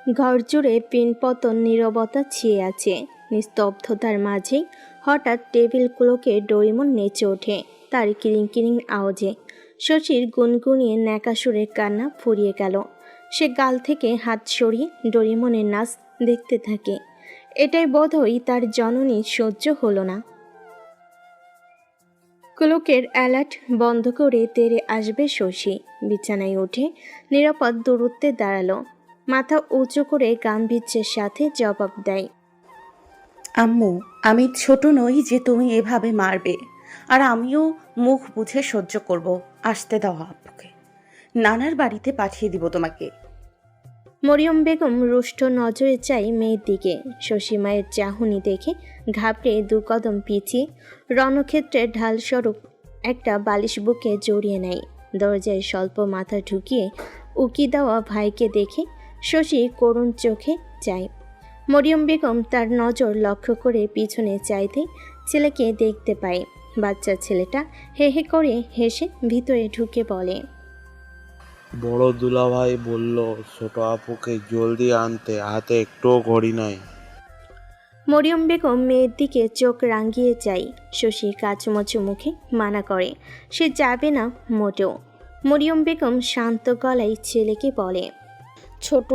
ঘর জুড়ে পিনপতন নীরবতা ছেয়ে আছে। নিস্তব্ধতার মাঝেই হঠাৎ টেবিল ক্লকে ডোরিমন নেচে ওঠে তার কিরিং কিরিং আওয়াজে। শশীর গুনগুনিয়ে ন্যাকাসুরের কান্না ফুরিয়ে গেল। সে গাল থেকে হাত সরিয়ে ডোরিমনের নাচ দেখতে থাকে। এটাই বোধহয় তার জননী সহ্য হলো না। ক্লকের অ্যালার্ট বন্ধ করে তেরে আসবে শশী। বিছানায় উঠে নিরাপদ দূরত্বে দাঁড়ালো। মাথা উঁচু করে গাম্ভীর্যের সাথে জবাব দেয়, আম্মু, আমি ছোট নই যে তুমি এভাবে মারবে। আর আমিও মুখ বুঝে সহ্য করব। আসতে দাও আপুকে, নানার বাড়িতে পাঠিয়ে দিব তোমাকে। মরিয়ম বেগম রুষ্ট নজরে চাই মেয়ের দিকে। শশী মায়ের চাহনি দেখে ঘাবড়ে দু কদম পিছিয়ে রণক্ষেত্রের ঢালস্বরূপ একটা বালিশ বুকে জড়িয়ে নেয়। দরজায় স্বল্প মাথা ঢুকিয়ে উকি দেওয়া ভাইকে দেখে শশী করুণ চোখে চায়। মরিয়ম বেগম তার নজর লক্ষ্য করে পিছনে চাইতে ছেলেকে দেখতে পায়। বাচ্চা ছেলেটা হে হে করে হেসে ভিতরে ঢুকে বলে, বড় দুলাভাই বলল ছোট আপুকে জলদি আনতে, হাতে একটুও ঘড়ি নাই। মরিয়ম বেগম মেয়ের দিকে চোখ রাঙিয়ে চাই। শশী কাচুমাচু মুখে মানা করে সে যাবে না মোটেও। মরিয়ম বেগম শান্ত গলায় ছেলেকে বলে, ছোট,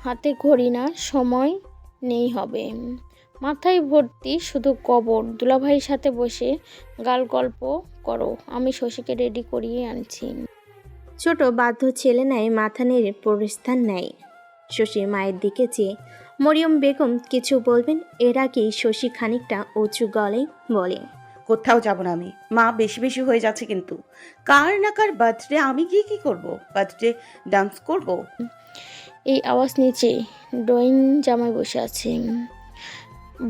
হাতে ঘড়ি না, সময় নেই হবে। মাথায় ভর্তি শুধু কবর। দুলাভাইয়ের সাথে বসে গাল গল্প করো, আমি শশীকে রেডি করিয়ে আনছি। ছোট বাধ্য ছেলে নেয় মাথা নেড়ে প্রস্থান নেয়। শশী মায়ের দিকে চেয়ে মরিয়ম বেগম কিছু বলবেন এর আগেই শশী খানিকটা উঁচু গলায় বলে, কোথাও যাব না আমি। মা, বেশি বেশি হয়ে যাচ্ছে কিন্তু। কার না কার বার্থডে, আমি গিয়ে কি করব? বার্থডে ডান্স করব? এই আওয়াজ নিচে ড্রয়িং জামাই বসে আছে।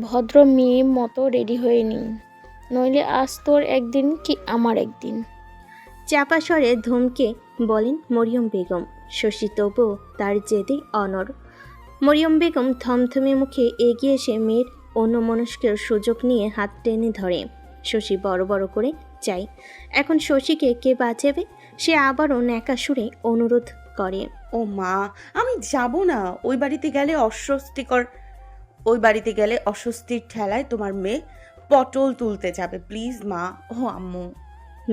ভদ্র মেয়ে মতো রেডি হয়ে নি, নইলে আজ তোর একদিন কি আমার একদিন। চাপা স্বরে ধমকে বলেন মরিয়ম বেগম। শশী তবুও তার জেদে অনড়। মরিয়ম বেগম থমথমে মুখে এগিয়ে এসে মেয়ের অন্যমনস্কের সুযোগ নিয়ে হাত টেনে ধরে। শশী বড় বড় করে চাই এখন শশীকে কে বাঁচাবে। সে আবারও ন্যাকা সুরে অনুরোধ করে, ও মা, আমি যাব না। ওই বাড়িতে গেলে অস্বস্তির ঠেলায় তোমার মেয়ে পটল তুলতে যাবে। প্লিজ মা। ও আম্মু।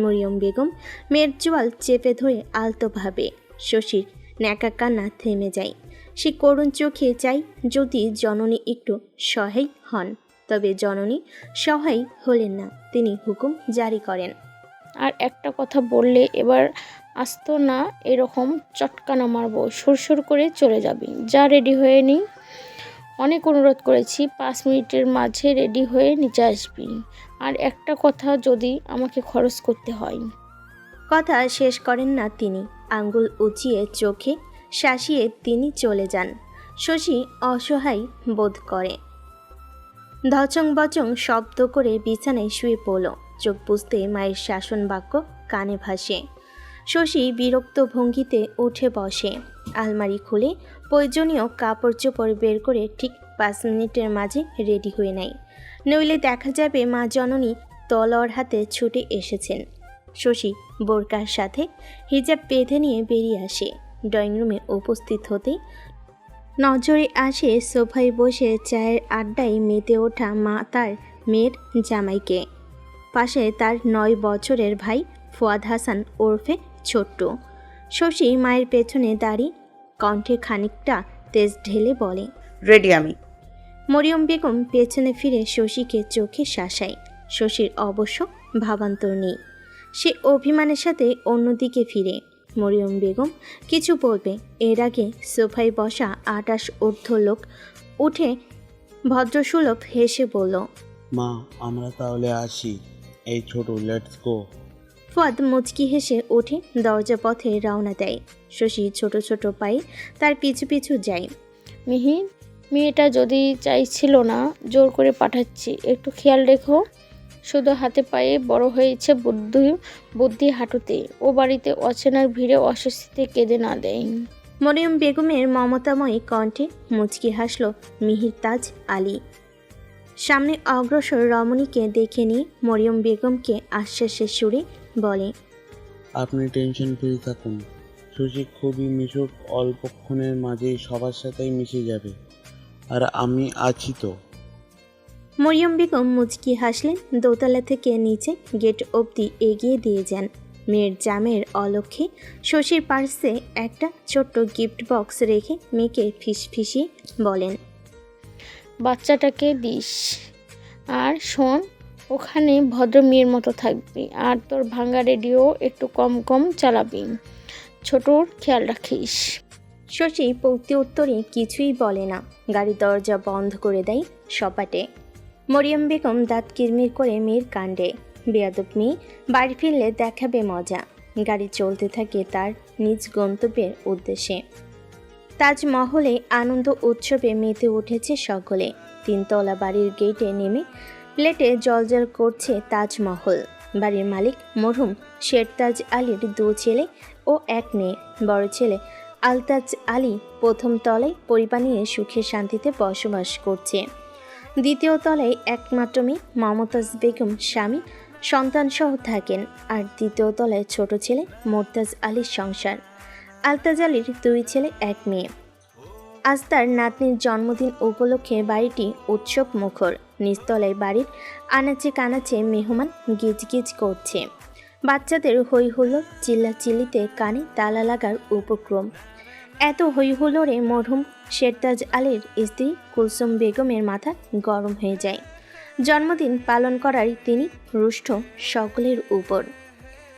মরিয়ম বেগম মেয়ের চোয়াল চেপে ধরে আলতোভাবে। শশীর ন্যাকা কান্না থেমে যায়। সে করুণ চোখে চাই যদি জননী একটু সহায় হন। তবে জননী সহায় হলেন না। তিনি হুকুম জারি করেন, আর একটা কথা বললে এবার আসতো না, এরকম চটকানা মারবো, সুরসুর করে চলে যাবি। যা, রেডি হয়ে নি। অনেক অনুরোধ করেছি, 5 মিনিটের মাঝে রেডি হয়ে নিচে আসবি। আর একটা কথা, যদি আমাকে খরচ করতে হয়। কথা শেষ করেন না তিনি। আঙ্গুল উঁচিয়ে চোখে শাসিয়ে তিনি চলে যান। শশী অসহায় বোধ করে। ধচং বচং শব্দ করে বিছানায় শুয়ে পড়ল। চোখ বুঝতে মায়ের শাসন বাক্য কানে ভাসে। শশী বিরক্ত ভঙ্গিতে উঠে বসে। আলমারি খুলে প্রয়োজনীয় কাপড় চোপড় বের করে ঠিক 5 মিনিটের মাঝে রেডি হয়ে নেয়। নইলে দেখা যাবে মা জননী তলোয়ার হাতে ছুটে এসেছেন। শশী বোরকার সাথে হিজাব বেঁধে নিয়ে বেরিয়ে আসে। ড্রয়িং রুমে উপস্থিত হতেই নজরে আসে সোফায় বসে চায়ের আড্ডায় মেতে ওঠা মা তার মেয়ের জামাইকে। পাশে তার 9 বছরের ভাই ফুয়াদ হাসান ওরফে ছোট্ট। শশী মায়ের পেছনে দাঁড়িয়ে কণ্ঠে খানিকটা তেজ ঢেলে বলে, রেডি আমি। মরিয়ম বেগম পেছনে ফিরে শশীকে চোখে শাসায়। শশীর অবশ্য ভাবান্তর নেই। সে অভিমানের সাথে অন্যদিকে ফিরে। মরিয়ম বেগম কিছু বলবে এর আগে সোফায় বসা 28 ঊর্ধ্ব লোক উঠে ভদ্রসুলভ হেসে বলল, মা, আমরা তাহলে আসি। এই ছোট, লেটস গো। ফুয়াদ মুচকি হেসে উঠে দরজা পথে রওনা দেয়। শশী ছোট ছোট পায়ে তার পিছু পিছু যায়। মিহির, মেয়েটা যদি চাইছিল না, জোর করে পাঠাচ্ছি, একটু খেয়াল রেখো। শুধু হাতে পায়ে বড় হয়েছে, বুদ্ধি হাঁটুতে। ও বাড়িতে অচেনার ভিড়ে অস্বস্তিতে কেঁদে না দেয়। মরিয়ম বেগমের মমতাময়ী কণ্ঠে মুচকি হাসল মিহির তাজ আলী। সামনে অগ্রসর রমণীকে দেখে নিয়ে মরিয়ম বেগমকে আশ্বাসের সুরে বলে, আপনি টেনশন ফ্রি থাকুন, শশী খুবই মিশুক, অল্পক্ষণের মাঝেই সবার সাথেই মিশে যাবে। আর আমি আছি তো। মরিয়ম বেগম মুচকি হাসলেন, দোতলা থেকে নিচে গেট অবধি এগিয়ে দিয়ে যান। মেয়ের জামের অলক্ষ্যে শশীর পার্সে একটা ছোট্ট গিফট বক্স রেখে মেয়েকে ফিসফিসিয়ে বলেন, বাচ্চাটাকে দিস। আর শোন, ওখানে ভদ্র মেয়ের মতো থাকবি, আর তোর ভাঙা রেডিও একটু কম কম চালাবি। ছোটোর খেয়াল রাখিস। শশী প্রতি উত্তরে কিছুই বলে না, গাড়ির দরজা বন্ধ করে দেয় সপাটে। মরিয়ম বেগম দাঁত কিরমির করে মেয়ের কাণ্ডে। বেয়াদব মেয়ে বাড়ি ফিরলে দেখাবে মজা। গাড়ি চলতে থাকে তার নিজ গন্তব্যের উদ্দেশ্যে। তাজমহলে আনন্দ উৎসবে মেতে উঠেছে সকলে। 3 তলা বাড়ির গেটে নেমে প্লেটে জলজল করছে তাজমহল। বাড়ির মালিক মরহুম শেরতাজ আলীর 2 ছেলে ও 1 মেয়ে। বড় ছেলে আলতাজ আলী প্রথম তলায় পরিবার নিয়ে সুখে শান্তিতে বসবাস করছে। দ্বিতীয় তলায় একমাত্র মেয়ে মমতাজ বেগম স্বামী সন্তানসহ থাকেন। আর দ্বিতীয় তলায় ছোট ছেলে মোর্তাজ আলীর সংসার। আলতাজ আলীর 2 ছেলে 1 মেয়ে। আজ তার নাতনির জন্মদিন উপলক্ষে বাড়িটি উৎসব মুখর। নিচতলায় বাড়ির আনাচে কানাচে মেহমান গিজগিজ করছে। বাচ্চাদের হই হুল্লোড়, চিল্লাচিল্লিতে কানে তালা লাগার উপক্রম। এত হই হুল্লোড়ে মরহুম শেরতাজ আলীর স্ত্রী কুলসুম বেগমের মাথা গরম হয়ে যায়। জন্মদিন পালন করার তিনি রুষ্ট সকলের উপর।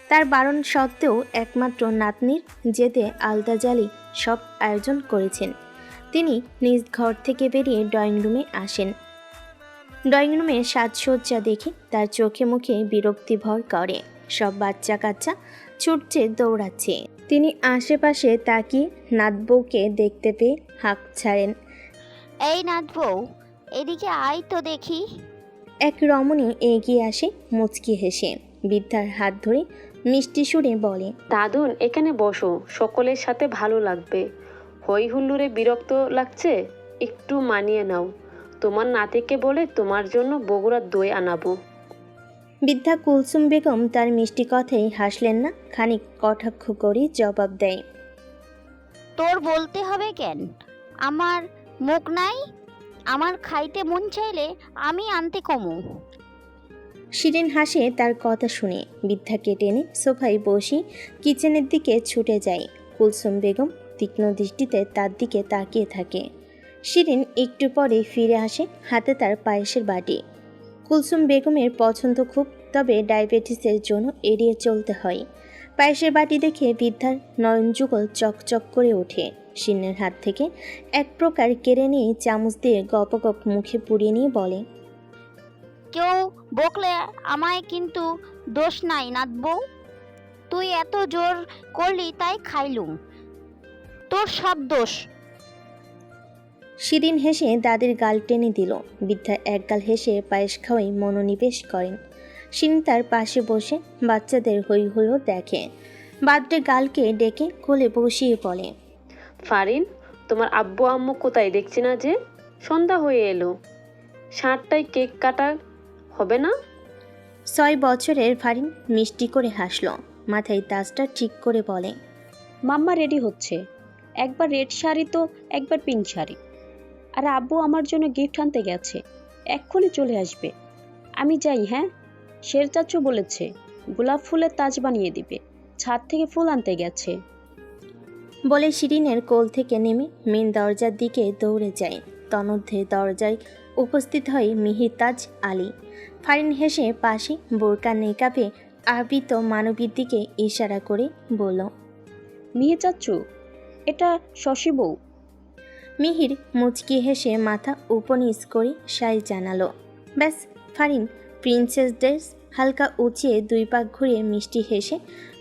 তার বারণ সত্ত্বেও একমাত্র নাতনির জেদে আলতাজ আলী সব আয়োজন করেছেন। তিনি নিজ ঘর থেকে বেরিয়ে ড্রয়িং রুমে আসেন। ড্রয়িং রুমে সাজসজ্জা দেখে তার চোখে মুখে বিরক্তি ভর করে। সব বাচ্চা কাচ্চা ছুটছে, দৌড়াচ্ছে। তিনি আশেপাশে তাকিয়ে নাতবউকে দেখতে পেয়ে হাঁক ছাড়েন। এই নাথ বউ, এদিকে আয় তো দেখি। এক রমণী এগিয়ে আসে মুচকি হেসে বৃদ্ধার হাত ধরে মিষ্টি সুরে বলে, দাদুন, এখানে বসো, সকলের সাথে ভালো লাগবে। হই হুল্লোড়ে বিরক্ত লাগছে? একটু মানিয়ে নাও। তোমার নাতিকে বলে তোমার জন্য বগুড়ার দই আনাবো। বৃদ্ধা কুলসুম বেগম তার মিষ্টি কথায় হাসলেন না, খানিক কটাক্ষ করে জবাব দেয়, তোর বলতে হবে কেন? আমার মুখ নাই? আমার খাইতে মন চাইলে আমি আনতে কমু। শিরিন হাসে তার কথা শুনে। বৃদ্ধাকে টেনে সোফায় বসে কিচেনের দিকে ছুটে যায়। কুলসুম বেগম তীক্ষ্ণ দৃষ্টিতে তার দিকে তাকিয়ে থাকে। শিরিন একটু পরে ফিরে আসে, হাতে তার পায়েসের বাটি। কুলসুম বেগমের পছন্দ খুব, তবে ডায়াবেটিসের জন্য এড়িয়ে চলতে হয়। পায়েসের বাটি দেখে বৃদ্ধার নয়নযুগল চকচক করে ওঠে। শিরিনের হাত থেকে এক প্রকার কেড়ে নিয়ে চামচ দিয়ে গপগপ মুখে পুড়িয়ে নিয়ে বলে, কেউ বকলে আমায় কিন্তু দোষ নাই নাথ বউ। তুই এত জোর করলি তাই খাইলুম, তোর সব দোষ। শিরিন হেসে দাদির গাল টেনে দিল। বৃদ্ধা একগাল হেসে পায়েস খাওয়াই মনোনিবেশ করেন। শিরিন তার পাশে বসে বাচ্চাদের হই হুল্লোড় দেখে। বাদ্রে গালকে ডেকে কোলে বসিয়ে বলে, ফারিন, তোমার আব্বু আম্মু কোথায় দেখছি না যে? সন্ধ্যা হয়ে এলো, 7টায় কেক কাটা হবে না? 6 বছরের ফারিন মিষ্টি করে হাসল, মাথায় তাজটা ঠিক করে বলে, মাম্মা রেডি হচ্ছে, একবার রেড শাড়ি তো একবার পিঙ্ক শাড়ি। আর আব্বু আমার জন্য গিফট আনতে গেছে, এক্ষুনি চলে আসবে। আমি যাই, হ্যাঁ? শের চাচু বলেছে গোলাপ ফুলের তাজ বানিয়ে দিবে, ছাদ থেকে ফুল আনতে গেছে। বলে শিরিনের কোল থেকে নেমে মেন দরজার দিকে দৌড়ে যায়। তন্মধ্যে দরজায় উপস্থিত হয় মিহিরতাজ আলী। ফারিন হেসে পাশে বোরকা নেকাবে আবৃত মানবীর দিকে ইশারা করে বলল, মিহি চাচু, এটা শশী বউ। মিহির মুচকি হেসে মাথা উপনিচ করে সাই জানালো। ব্যাস, ফারিন প্রিন্সেস ড্রেস হালকা উঁচিয়ে 2 পাক ঘুরিয়ে মিষ্টি হেসে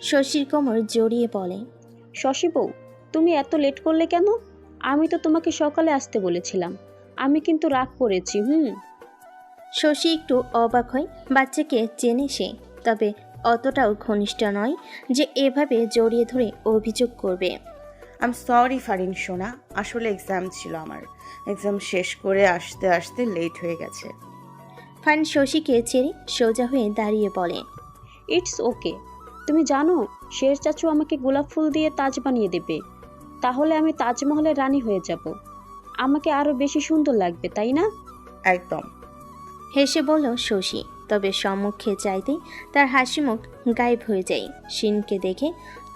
শশীর কোমর জড়িয়ে বলে, শশী বউ, তুমি এত লেট করলে কেন? আমি তো তোমাকে সকালে আসতে বলেছিলাম, আমি কিন্তু রাগ করেছি। শশী একটু অবাক হয়। বাচ্চাকে চেনে সে, তবে অতটাও ঘনিষ্ঠ নয় যে এভাবে জড়িয়ে ধরে অভিযোগ করবে। আই এম সরি ফারিন সোনা, আসলে এক্সাম ছিল আমার। এক্সাম শেষ করে আসতে আসতে লেট হয়ে গেছে। ফারিন শশীকে ছেড়ে সোজা হয়ে দাঁড়িয়ে বলে, ইটস ওকে, তুমি জানো শের চাচু আমাকে গোলাপ ফুল দিয়ে তাজ বানিয়ে দেবে। তাহলে আমি তাজমহলের রানী হয়ে যাব। আমাকে আরো বেশি সুন্দর লাগবে, তাই না? একদম। হেসে বলল শশী, তবে সম্মুখে চাইতেই তার হাসিমুখ গায়েব হয়ে যায়। শিনকে দেখে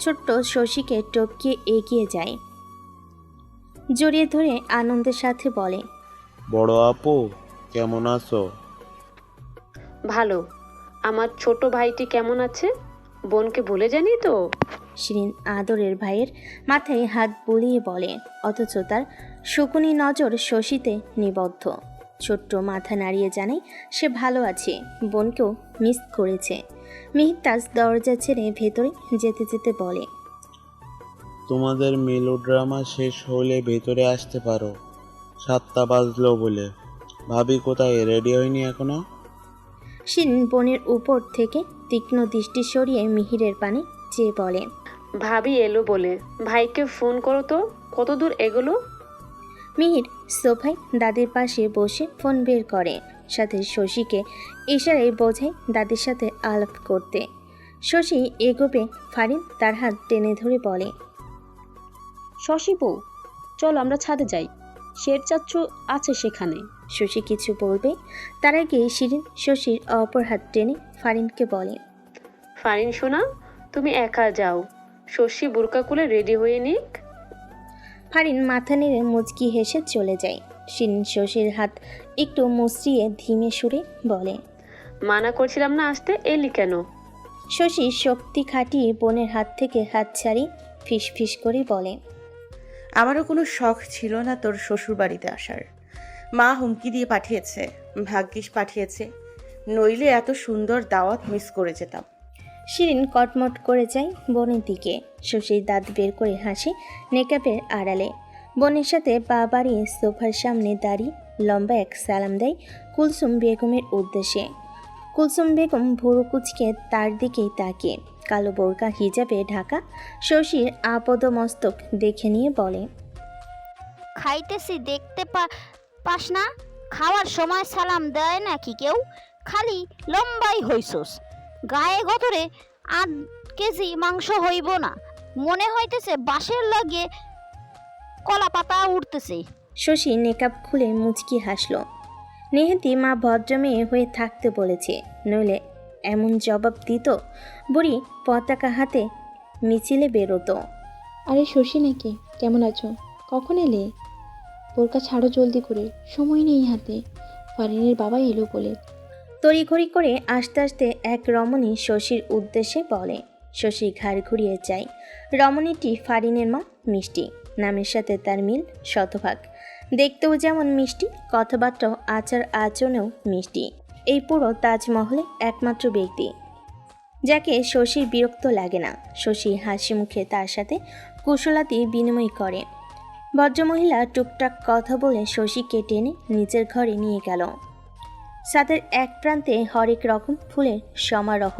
ছোট্ট শশীকে টপকিয়ে এগিয়ে যায়, জড়িয়ে ধরে আনন্দের সাথে বলে, বড় আপু কেমন আছো? ভালো। আমার ছোট ভাইটি কেমন আছে? বোনকে ভুলে জানি তো? শিরিন আদরের ভাইয়ের মাথায় হাত বুলিয়ে বলে, অথচ তার শকুনি নজর শশীতে নিবদ্ধ। ছোট্ট মাথা নাড়িয়ে জানায় সে ভালো আছে, বোনকেও মিস করেছে। মিহিতাজ দরজা ছেড়ে ভেতরে যেতে যেতে বলে, তোমাদের মেলোড্রামা শেষ হলে ভেতরে আসতে পারো, 7টা বাজলো বলে। ভাবি কোথায়, রেডি হয়নি এখনো? শিরিন বোনের উপর থেকে তীক্ষ্ণ দৃষ্টি সরিয়ে মিহিরের পানে চেয়ে বলে, ভাবি এলো বলে। ভাইকে ফোন করো তো, কত দূর এগোলো? মিহির সোফায় দাদির পাশে বসে ফোন বের করে, সাথে শশীকে ইশারায় বোঝায় দাদির সাথে আলাপ করতে। শশী এগোবে, ফারিন তার হাত টেনে ধরে বলে, শশী বউ, চলো আমরা ছাদে যাই, শের চাচু আছে সেখানে। শশী কিছু বলবে তার আগে শিরিন শশীর অপর হাত টেনে ফারিনকে বলে, ফারিন শোনা, তুমি একা যাও, শশী বোরকা খুলে রেডি হয়ে নিক। ফারিন মাথা নেড়ে মুচকি হেসে চলে যায়। শিরিন শশীর হাত একটু মুচড়িয়ে ধীমে সুরে বলে, মানা করছিলাম না আসতে, এলি কেন? শশী শক্তি খাটিয়ে বোনের হাত থেকে হাত ছাড়ি ফিস ফিস করে বলে, আমারও কোনো শখ ছিল না তোর শ্বশুর বাড়িতে আসার। মা হুমকি দিয়ে পাঠিয়েছে, ভাগ্যিস পাঠিয়েছে, নইলে এত সুন্দর দাওয়াত মিস করে যেতাম। শিরিন কটমট করে যায় বোনের দিকে। শশীর দাঁত বের করে হাসে নেকাবের আড়ালে। বোনের সাথে পা বাড়িয়ে সোফার সামনে দাঁড়িয়ে লম্বা এক সালাম দেয় কুলসুম বেগমের উদ্দেশ্যে। কুলসুম বেগম ভুরু কুচকে তার দিকেই তাকিয়ে, কালো বোরকা হিজাবে ঢাকা শশীর আপদ মস্তক দেখে নিয়ে বলে, খাইতেছি দেখতে পাস না? খাওয়ার সময় সালাম দেয় নাকি কেউ? খালি লম্বাই হইছস, গায়ে গতরে 8 কেজি মাংস হইব না, মনে হইতেছে বাঁশের লাগে কলা পাতা উঠতেছে। শশী নেকাব খুলে মুচকি হাসল। নেহাতি মা ভদ্রমেয়ে হয়ে থাকতে বলেছে, নইলে এমন জবাব দিত বুড়ি পতাকা হাতে মিছিলে বেরোতো। আরে শশী নাকি, কেমন আছো? কখন এলে? বোরকা ছাড়ো জলদি করে, সময় নেই হাতে। ফারিনের বাবা এলো বলে। তড়িঘড়ি করে আস্তে আস্তে এক রমণী শশীর উদ্দেশ্যে বলে। শশী ঘাড় ঘুরিয়ে যায়। রমণীটি ফারিনের মা মিষ্টি, নামের সাথে তার মিল শতভাগ। দেখতেও যেমন মিষ্টি, কথাবার্তাও আচার আচরণেও মিষ্টি। এই পুরো তাজমহলে একমাত্র ব্যক্তি যাকে শশীর বিরক্ত লাগে না। শশী হাসি মুখে তার সাথে কুশলাতি বিনিময় করে। ভদ্রমহিলা টুকটাক কথা বলে শশীকে টেনে নিজের ঘরে নিয়ে গেল। ছাদের এক প্রান্তে হরেক রকম ফুলের সমারোহ।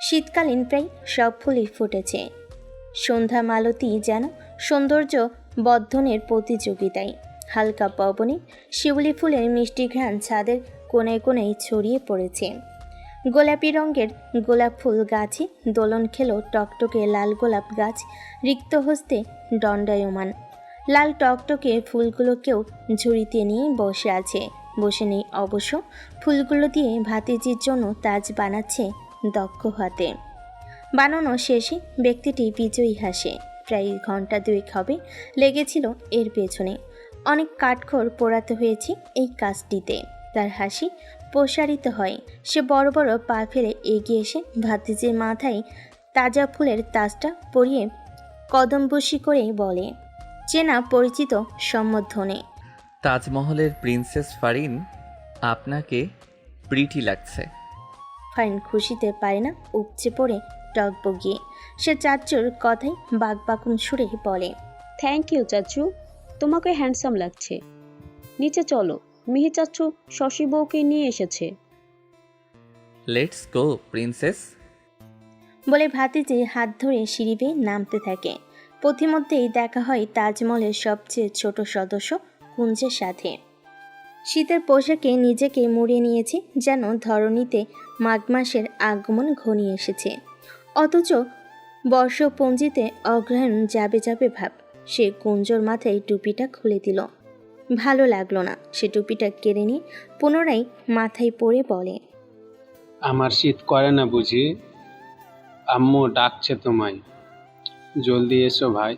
শীতকালীন প্রায় সব ফুলই ফুটেছে। সন্ধ্যা মালতী যেন সৌন্দর্য বর্ধনের প্রতিযোগিতায়। হালকা পবনে শিউলি ফুলের মিষ্টি ঘ্রাণ ছাদের কোণে কোণেই ছড়িয়ে পড়েছে। গোলাপি রঙের গোলাপ ফুল গাছে দোলন খেলো টকটকে লাল গোলাপ গাছ রিক্ত হস্তে দণ্ডায়মান। লাল টকটকে ফুলগুলোকেও ঝুড়িতে নিয়ে বসে আছে। বসে নেই অবশ্য, ফুলগুলো দিয়ে ভাতিজির জন্য তাজ বানাচ্ছে দক্ষ হাতে। বানানো শেষে ব্যক্তিটি বিজয়ী হাসে। প্রায় ঘন্টা 2 হবে লেগেছিল এর পেছনে। অনেক কাঠখড় পোড়াতে হয়েছে এই কাজটিতে। তার হাসি প্রসারিত হয়। সে বড় বড় পা ফেলে এগিয়ে এসে ভাতিজির মাথায় তাজা ফুলের তাজটা পরিয়ে কদমবসি করে বলে, চেনা পরিচিত সম্বোধনে, তাজমহলের প্রিন্সেস ফারিন, আপনাকে প্রিটি লাগছে। ফারিন খুশিতে পারে না, উপচে পড়ে টকবগিয়ে। সে চাচুর কথায় বাকবাকুন সুরে বলে, থ্যাংক ইউ চাচু, তোমাকে হ্যান্ডসাম লাগছে। নিচে চলো, মিহি চাচু শশী বউকে নিয়ে এসেছে। Let's go princess. বলে ভাতিজি হাত ধরে সিঁড়ি বেয়ে নামতে থাকে। পথিমধ্যেই দেখা হয় তাজমহলের সবচেয়ে ছোট সদস্য কুঞ্জের সাথে। শীতের পোশাকে নিজেকে মুড়িয়ে নিয়েছে, যেন ধরণীতে মাঘ মাসের আগমন ঘনিয়ে এসেছে। অথচ বর্ষপঞ্জিতে অগ্রহায়ণ যাবে যাবে ভাব। সে কুঞ্জর মাথায় টুপিটা খুলে দিল। ভালো লাগলো না। সে টুপিটা কেড়ে নিয়ে পুনরায় মাথায় পরে বলে, আমার শীত করে না বুঝি? আম্মু ডাকছে তোমায়, জলদি এসো ভাই।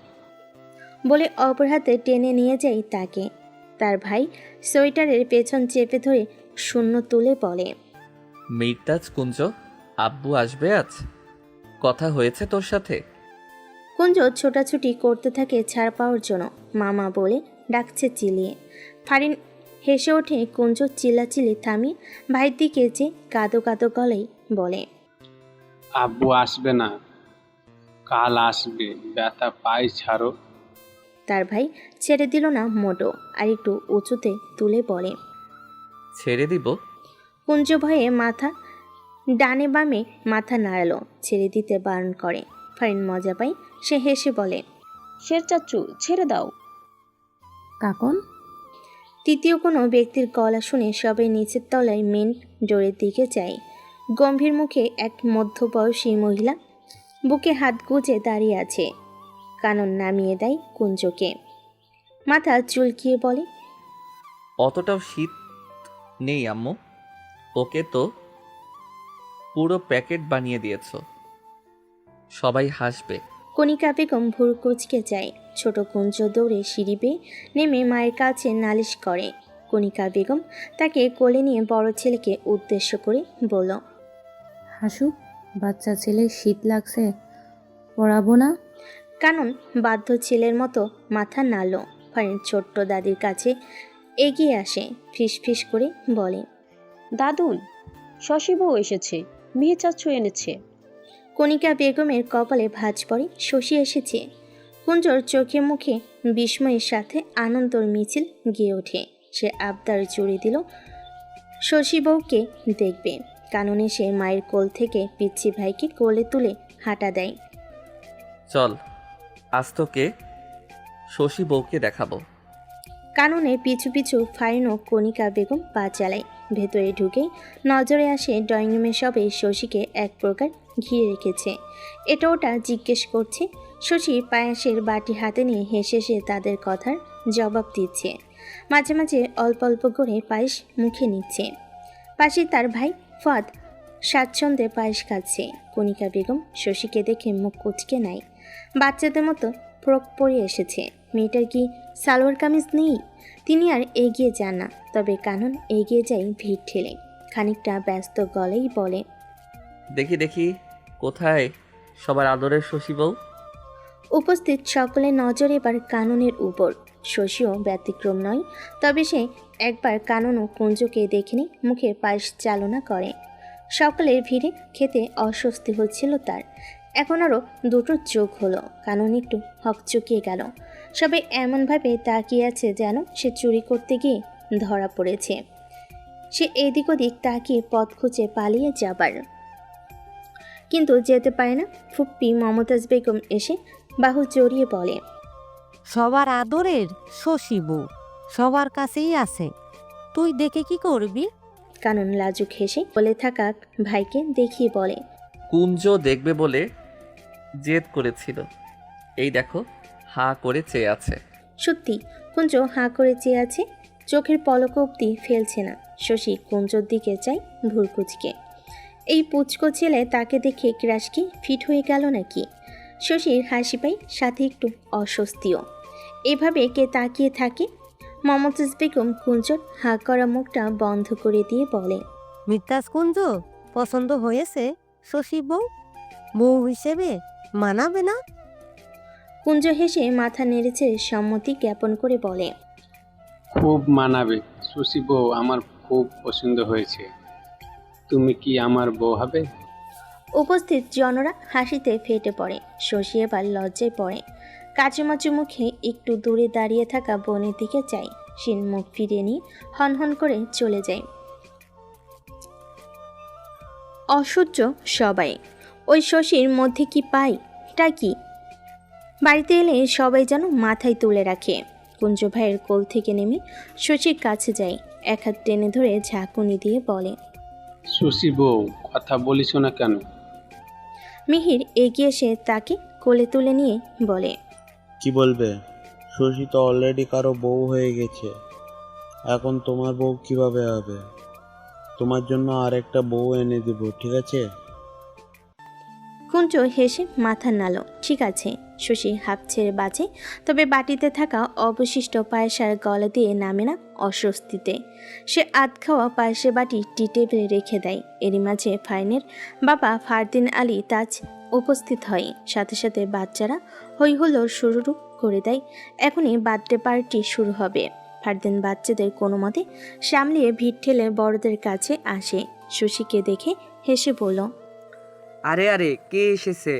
বলে অপর হাতে টেনে নিয়ে যায় তাকে। তার ভাই সোয়েটারের পেছন চেপে ধরে শূন্য তুলে বলে, মিরতাজ কুঞ্জ, আব্বু আসবে আজ? কথা হয়েছে তোর সাথে? কুঞ্জ ছোটাছুটি করতে থাকে ছাড় পাওয়ার জন্য। মামা বলে ডাকছে চিলিয়ে। ফারিন হেসে ওঠে। কুঞ্জ চিল্লাচিল্লি থামিয়ে ভাইয়ের দিকে যে কাঁদো কাঁদো গলায় বলে, আব্বু আসবে না, কাল আসবে, ব্যথা পাই ছাড়ো। তার ভাই ছেড়ে দিল না মোটো, আর একটু উঁচুতে তুলে বলে। ছেড়ে দিব? কুঞ্জ ভয়ে মাথা ডানে বামে মাথা নাড়ালো, ছেড়ে দিতে বারণ করে। ফারিন মজা পায়, সে হেসে বলে, শের চাচু ছেড়ে দাও। কাকন, তৃতীয় কোনো ব্যক্তির গলা শুনে সবাই নিচের তলায় মেন ডোরের দিকে যায়। গম্ভীর মুখে এক মধ্যবয়সী মহিলা বুকে হাত গুজে দাঁড়িয়ে আছে। কানন নামিয়ে দেয় কুঞ্জকে। মাথা চুলকিয়ে বলে, অতটাও শীত নেই আম্মু, ওকে তো পুরো প্যাকেট বানিয়ে দিয়েছ, সবাই হাসবে। কণিকা বেগম ভুর কুচকে যায়। ছোট কুঞ্জ দৌড়ে সিঁড়ি বেয়ে নেমে মায়ের কাছে নালিশ করে। কণিকা বেগম তাকে কোলে নিয়ে বড় ছেলেকে উদ্দেশ্য করে বলল, হাসু, বাচ্চা ছেলে শীত লাগছে, পড়াবো না? কানন বাধ্য ছেলের মতো মাথা নাড়ল। ফারিন ছোট্ট দাদির কাছে এগিয়ে আসে, ফিস করে বলে, দাদুন, শশী বউ এসেছে, মেয়ে চাচু এনেছে। কণিকা বেগমের কপালে ভাঁজ পড়ে, শশী এসেছে। কুঞ্জর চোখে মুখে বিস্ময়ের সাথে আনন্দর মিছিল গিয়ে ওঠে। সে আবদার জুড়ে দিল শশী বউকে দেখবে। কানন এসে মায়ের কোল থেকে পিচ্ছি ভাইকে কোলে তুলে হাঁটা দেয়। চল, আজ তোকে শশী বউকে দেখাবো। কাননে পিছু পিছু ফারিন ও কণিকা বেগম পা চালায়। ভেতরে ঢুকেই নজরে আসে ড্রয়িং রুমে সবাই শশীকে এক প্রকার ঘিরে রেখেছে। এটা ওটা জিজ্ঞেস করছে। শশী পায়াসের বাটি হাতে নিয়ে হেসে হেসে তাদের কথার জবাব দিচ্ছে। মাঝে মাঝে অল্প অল্প করে পায়েস মুখে নিচ্ছে। পাশে তার ভাই ফাদ স্বাচ্ছন্দ্যে পায়েস খাচ্ছে। কণিকা বেগম শশীকে দেখে মুখ কুচকে নেয়। বাচ্চাদের মতো ফ্রক পরে এসেছে। মেয়েটার কি সালোয়ার কামিজ নেই? তিনি আর এগিয়ে যান না, তবে কানন এগিয়ে যায় ভিড় ঠেলে। খানিকটা ব্যস্ত গলেই বলে, দেখি দেখি, কোথায় সবার আদরের শশী বউ? উপস্থিত সকলের নজর এবার কাননের উপর। শশীও ব্যতিক্রম নয়, তবে সে একবার কানন ও কুঞ্জকে দেখেনি মুখে পায়েস চালনা করে। সকলের ভিড়ে খেতে অস্বস্তি হচ্ছিল তার। এখন আরও দুটো চোখ হলো। কানন একটু হকচকিয়ে গেল। সবাই এমনভাবে তাকিয়ে আছে যেন সে চুরি করতে গিয়ে ধরা পড়েছে। সে এদিক ওদিক তাকিয়ে পথ খুঁজে পালিয়ে যাবার, কিন্তু যেতে পারে না। ফুপ্পি মমতাজ বেগম এসে বাহু জড়িয়ে বলে, সবার আদরের শশী বউ সবার কাছেই আছে, তুই দেখে কি করবি? কানন লাজুক হেসে বলে থাকা ভাইকে দেখিয়ে বলে, কুঞ্জ দেখবে বলে জেদ করেছিল, এই দেখো হাঁ করে চেয়ে আছে। সত্যি কুঞ্জ হাঁ করে চেয়ে আছে, চোখের পলক অবধি ফেলছে না। শশী কুঞ্জর দিকে চাই ভুরকুচকে। এই পুচকো ছেলে তাকে দেখে ক্রাশ কি ফিট হয়ে গেল নাকি? শশীর হাসি পাই, সাথে একটু অস্বস্তিও। এভাবে কে তাকিয়ে থাকে? মমতাজ বেগম কুঞ্জর হাঁ করা মুখটা বন্ধ করে দিয়ে বলে, মির্তাজ কুঞ্জ পছন্দ হয়েছে শশী বউ? বউ হিসেবে মানাবে না? কুঞ্জ হেসে মাথা নেড়েছে সম্মতি জ্ঞাপন করে বলে, খুব মানাবে, শশী বউ আমার খুব পছন্দ হয়েছে। তুমি কি আমার বউ হবে? উপস্থিত জনরা হাসিতে ফেটে পড়ে। শশী এবার লজ্জায় পড়ে। কাচুমাচু মুখে একটু দূরে দাঁড়িয়ে থাকা বোনের দিকে চাই। শিন মুখ ফিরিয়ে নিয়ে হনহন করে চলে যায়। অসহ্য সবাই। ওই শশীর মধ্যে কি পায় তা কি? বাড়িতে এলে সবাই যেন মাথায় তুলে রাখে। কুঞ্জ ভাইয়ের কোল থেকে নেমে শশীর কাছে যায়, এক হাত টেনে ধরে ঝাঁকুনি দিয়ে বলে, শশী বউ কথা বলিস না কেন? মিহির এগিয়ে এসে তাকে কোলে তুলে নিয়ে বলে, কি বলবে? শশী তো অলরেডি কারো বউ হয়ে গেছে, এখন তোমার বউ কিভাবে হবে? তোমার জন্য আরেকটা বউ এনে দেব, ঠিক আছে? কুঞ্জ হেসে মাথা নাড়ল। ঠিক আছে। শশী হাঁপ ছেড়ে বাঁচে, তবে বাটিতে থাকা অবশিষ্ট পায়েসার গলা দিয়ে নামে না অস্বস্তিতে। সে আধ খাওয়া পায়েসের বাটি টি টেবিলে রেখে দেয়। এরই মাঝে ফাইনের বাবা ফারদিন আলী তাজ উপস্থিত হয়। সাথে সাথে বাচ্চারা হই হুল্লোড় শুরু করে দেয়। এখনই বার্থডে পার্টি শুরু হবে। ফারদিন বাচ্চাদের কোনো মতে সামলিয়ে ভিড় ঠেলে বড়দের কাছে আসে। শশীকে দেখে হেসে বলল, আরে আরে, কে এসেছে?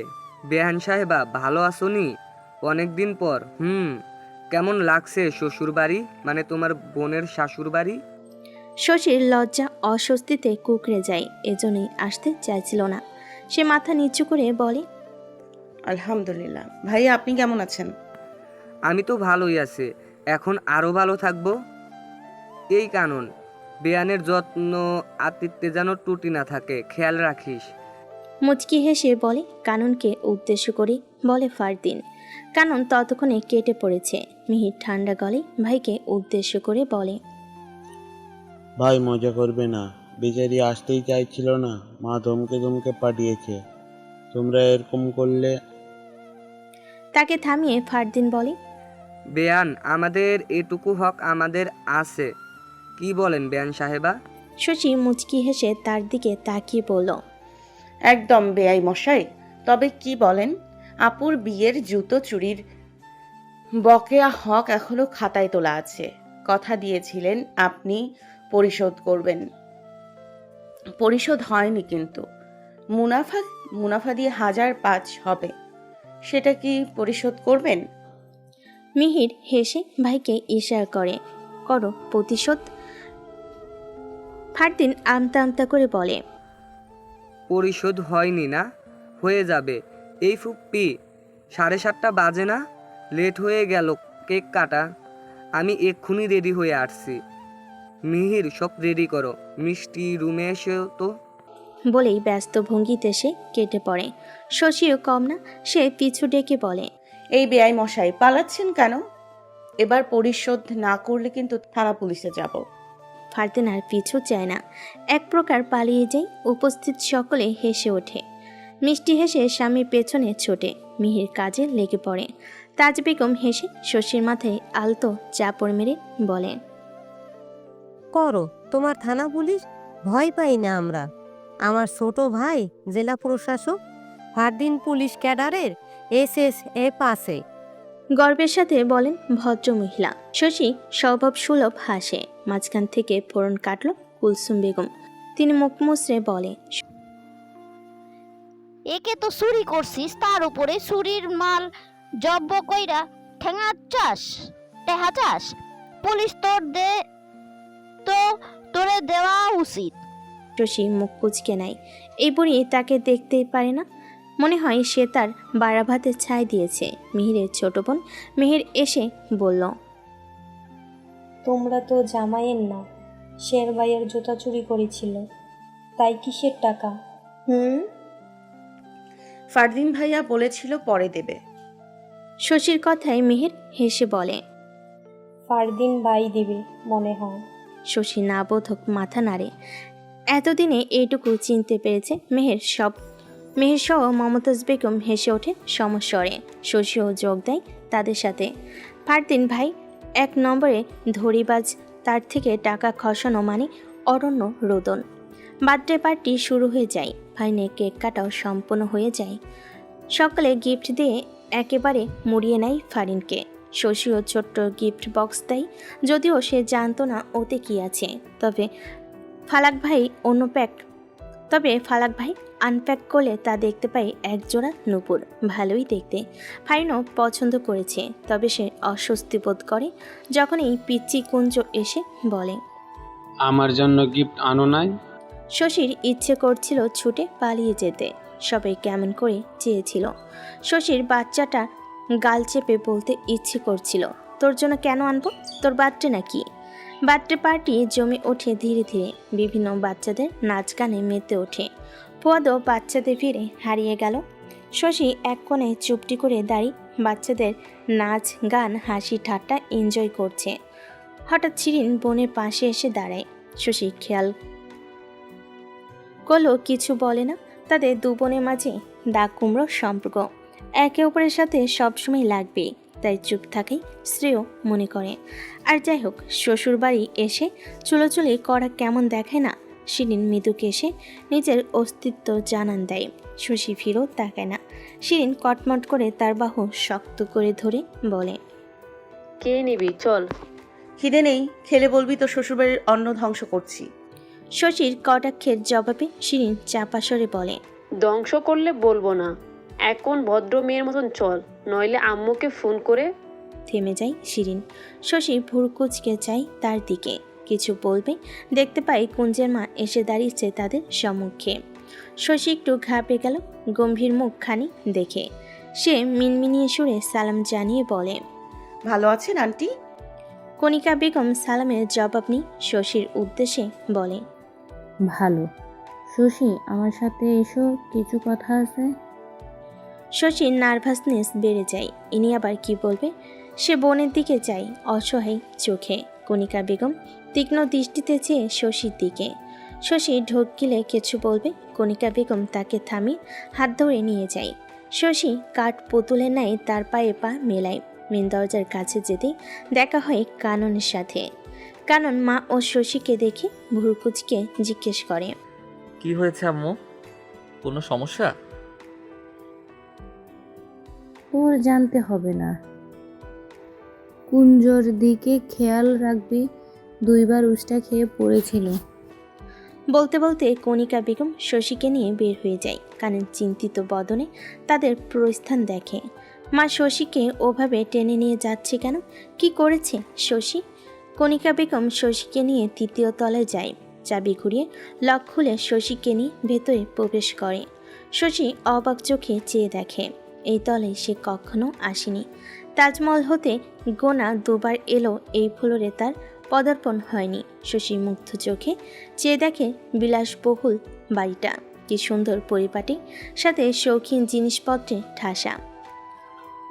বেহান সাহেবা, ভালো আছোনি? অনেকদিন পর। কেমন লাগছে শ্বশুর বাড়ি, মানে তোমার বোনের শাশুর বাড়ি? শশীর লজ্জা অস্বস্তিতে কুকড়ে যায়, এজন্যই আসতে চাইছিল না। সে মাথা নিচু করে বলে, আলহামদুলিল্লাহ। ভাইয়া আপনি কেমন আছেন? আমি তো ভালোই আছি, এখন আরো ভালো থাকবো। এই কানন, বেয়ানের যত্ন আতিথ্যে যেন ত্রুটি না থাকে, খেয়াল রাখিস। মুচকি হেসে বলে। কাননকে উদ্দেশ্য করে বলে ফারদিন। কানন ততক্ষণে কেটে পড়েছে। মিহির ঠান্ডা গলে ভাইকে উদ্দেশ্য করে বলে, ভাই মজা করবে না, বেচারি আসতেই চাইছিল না, মা ধমকে ধমকে পাঠিয়েছে, তোমরা এরকম করলে। তাকে থামিয়ে ফারদিন বলে, বেয়ান, আমাদের এটুকু হক আমাদের আছে, কি বলেন বেয়ান সাহেবা? শশী মুচকি হেসে তার দিকে তাকিয়ে বলল, একদম বেয়াই মশাই। তবে কি বলেন, আপুর বিয়ের জুতো চুরির বকেয়া হক এখনো খাতায় তোলা আছে। কথা দিয়েছিলেন আপনি পরিশোধ করবেন, পরিশোধ হয়নি, কিন্তু মুনাফা দিয়ে 1005 হবে, সেটা কি পরিশোধ করবেন? মিহির হেসে ভাইকে ইশারা করে, করো প্রতিশোধ। ফারদিন আমতা আমতা করে বলে, পরিশোধ হয়নি না? হয়ে যাবে। এই ফুপ্পি, 7:30 বাজে না? লেট হয়ে গেল কেক কাটা। আমি এক্ষুনি রেডি হয়ে আসছি। মিহির, সব রেডি করো, মিষ্টি রুমে এসেও তো। বলেই ব্যস্ত ভঙ্গিতে সে কেটে পড়ে। শশীও কম না, সে পিছু ডেকে বলে, এই বেয়াই মশাই পালাচ্ছেন কেন? এবার পরিশোধ না করলে কিন্তু থানা পুলিশে যাব। ফারদিন আর পিছু চায় না, এক প্রকার পালিয়ে যায়। উপস্থিত সকলে হেসে ওঠে। মিষ্টি হেসে স্বামীর পেছনে ছোটে। মিহির কাজে লেগে পড়ে। তাজ বেগম হেসে শশীর মাথায় আলতো চাপড় মেরে বলে, করো তোমার থানা পুলিশ, ভয় পাই না আমরা। আমার ছোট ভাই জেলা প্রশাসক, ফারদিন পুলিশ ক্যাডারের SSF আছে। গর্বের সাথে বলেন ভদ্র মহিলা। শশী স্বভাব সুলভ হাসে। মাঝখান থেকে ফোড়ন কাটল কুলসুম বেগম। তিনি মুখ মুচড়ে বলে, একে তো চুরি করছিস, তার উপরে চুরির মাল জব্ব কইরা ঠেঙা চাস, টেহা চাস। পুলিশ তোরে দেওয়া উচিত। শশী মুখ কুচকে নেয়। এই বুড়ি তাকে দেখতেই পারে না। মনে হয় সে তার বাড়াভাতে ছাই দিয়েছে। মিহিরের ছোট বোন মিহির এসে বলল, তোমরা তো জামাইয়ের না, শের ভাইয়ের জুতা চুরি করেছিল, তাই কিসের টাকা? ফারদিন ভাইয়া বলেছিল পরে দেবে। শশীর কথায় মিহির হেসে বলে, ফারদিন ভাই দিবে মনে হয়। শশী না বোধক মাথা নাড়ে। এতদিনে এইটুকু চিনতে পেরেছে মেহের সহ মমতাজ বেগম হেসে ওঠে সমস্বরে। শশীও যোগ দেয় তাদের সাথে। ফারদিন ভাই 1 নম্বরে ধরিবাজ, তার থেকে টাকা খসানো মানে অরণ্য রোদন। বার্থডে পার্টি শুরু হয়ে যায়। ফাইনে কেক কাটাও সম্পন্ন হয়ে যায়। সকালে গিফট দিয়ে একেবারে মুড়িয়ে নেয় ফারিনকে। শশীও ছোট্ট গিফট বক্স দেয়, যদিও সে জানতো না ওতে কি আছে। তবে ফালাক ভাই আনপ্যাক করলে তা দেখতে পাই একজোড়া নূপুর। ভালোই দেখতে। ফারিনও পছন্দ করেছে, তবে সে অস্বস্তি বোধ করে যখন এই পিচ্চি কুঞ্জ এসে বলে, আমার জন্য গিফট আনো নাই? শশীর ইচ্ছে করছিল ছুটে পালিয়ে যেতে। সবাই কেমন করে চেয়েছিল। শশীর বাচ্চাটা গাল চেপে বলতে ইচ্ছে করছিল, তোর জন্য কেন আনবো? তোর বার্থডে নাকি? বার্থডে পার্টি জমে ওঠে ধীরে ধীরে। বিভিন্ন বাচ্চাদের নাচ গানে মেতে ওঠে। ফুয়াদও বাচ্চাদের ভিড়ে হারিয়ে গেল। শশী এক কোণে চুপটি করে দাঁড়িয়ে বাচ্চাদের নাচ গান হাসি ঠাট্টা এনজয় করছে। হঠাৎ শিরিন বোনের পাশে এসে দাঁড়ায়। শশী খেয়াল করলো কিছু বলে না। তাদের দু বোনের মাঝে দাগ কুমড়োর সম্পর্ক, একে অপরের সাথে সবসময় লাগবে, তাই চুপ থাকাই শ্রেয় মনে করে। আর যাই হোক, শ্বশুর বাড়ি এসে চুলোচুলি করা কেমন দেখায় না। শিরিন মৃদুকে এসে নিজের অস্তিত্ব জানান দেয়। শশী ফিরেও তাকায় না। শিরিন কটমট করে তার বাহু শক্ত করে ধরে বলে, কে নিবি চল। খিদে নেই, খেলে বলবি তো শ্বশুরবাড়ির অন্ন ধ্বংস করছি। শশীর কটাক্ষের জবাবে শিরিন চাপা স্বরে বলে, ধ্বংস করলে বলবো না, এখন ভদ্র মেয়ের মতন চল, নইলে আম্মুকে ফোন করে। থেমে যায় শিরিন। শশী ভুরকুচকে যায় তার দিকে, কিছু বলবে, দেখতে পাই কুঞ্জের মা এসে দাঁড়িয়েছে তাদের সম্মুখে। শশী একটু ঘাবড়ে গেল গম্ভীর মুখখানি দেখে। সে মিনমিনিয়ে সুরে সালাম জানিয়ে বলে, ভালো আছেন আন্টি? কণিকা বেগম সালামের জবাব নিয়ে শশীর উদ্দেশ্যে বলে, ভালো। শশী, আমার সাথে এসো, কিছু কথা আছে। শশীর নার্ভাসনেস বেড়ে যায়। ইনি আবার কি বলবে। সে বোনের দিকে যায় অসহায় চোখে। কণিকা বেগম তীক্ষ্ণ দৃষ্টিতে চেয়ে শশীর দিকে। শশী ঢোক গিলে কিছু বলবে, কণিকা বেগম তাকে থামিয়ে হাত ধরে নিয়ে যায়। শশী কাঠ পুতুলের ন্যায় তার পায়ে পা মেলায়। মেন দরজার কাছে যেতেই দেখা হয় কাননের সাথে। কানন মা ও শশীকে দেখে ভুরকুচকে জিজ্ঞেস করে, কি হয়েছে আম্মু? কোনো সমস্যা? তোর জানতে হবে না। কুঞ্জর দিকে খেয়াল রাখবি, 2 বার উষ্টা খেয়ে পড়েছিল। বলতে বলতে কণিকা বেগম শশীকে নিয়ে বের হয়ে যায়। কানন চিন্তিত বদনে তাদের প্রস্থান দেখে। মা শশীকে ওভাবে টেনে নিয়ে যাচ্ছে কেন? কি করেছে শশী? কণিকা বেগম শশীকে নিয়ে 3য় তলায় যায়। চাবি ঘুরিয়ে লক খুলে শশীকে নিয়ে ভেতরে প্রবেশ করে। শশী অবাক চোখে চেয়ে দেখে, এই তলে সে কখনো আসেনি। তাজমহল হতে গোনা 2 বার এলো, এই ফ্লোরে তার পদার্পণ হয়নি। শশী মুগ্ধ চোখে চেয়ে দেখে বিলাসবহুল বাড়িটা, কি সুন্দর পরিপাটি, সাথে শৌখিন জিনিসপত্রে ঠাসা।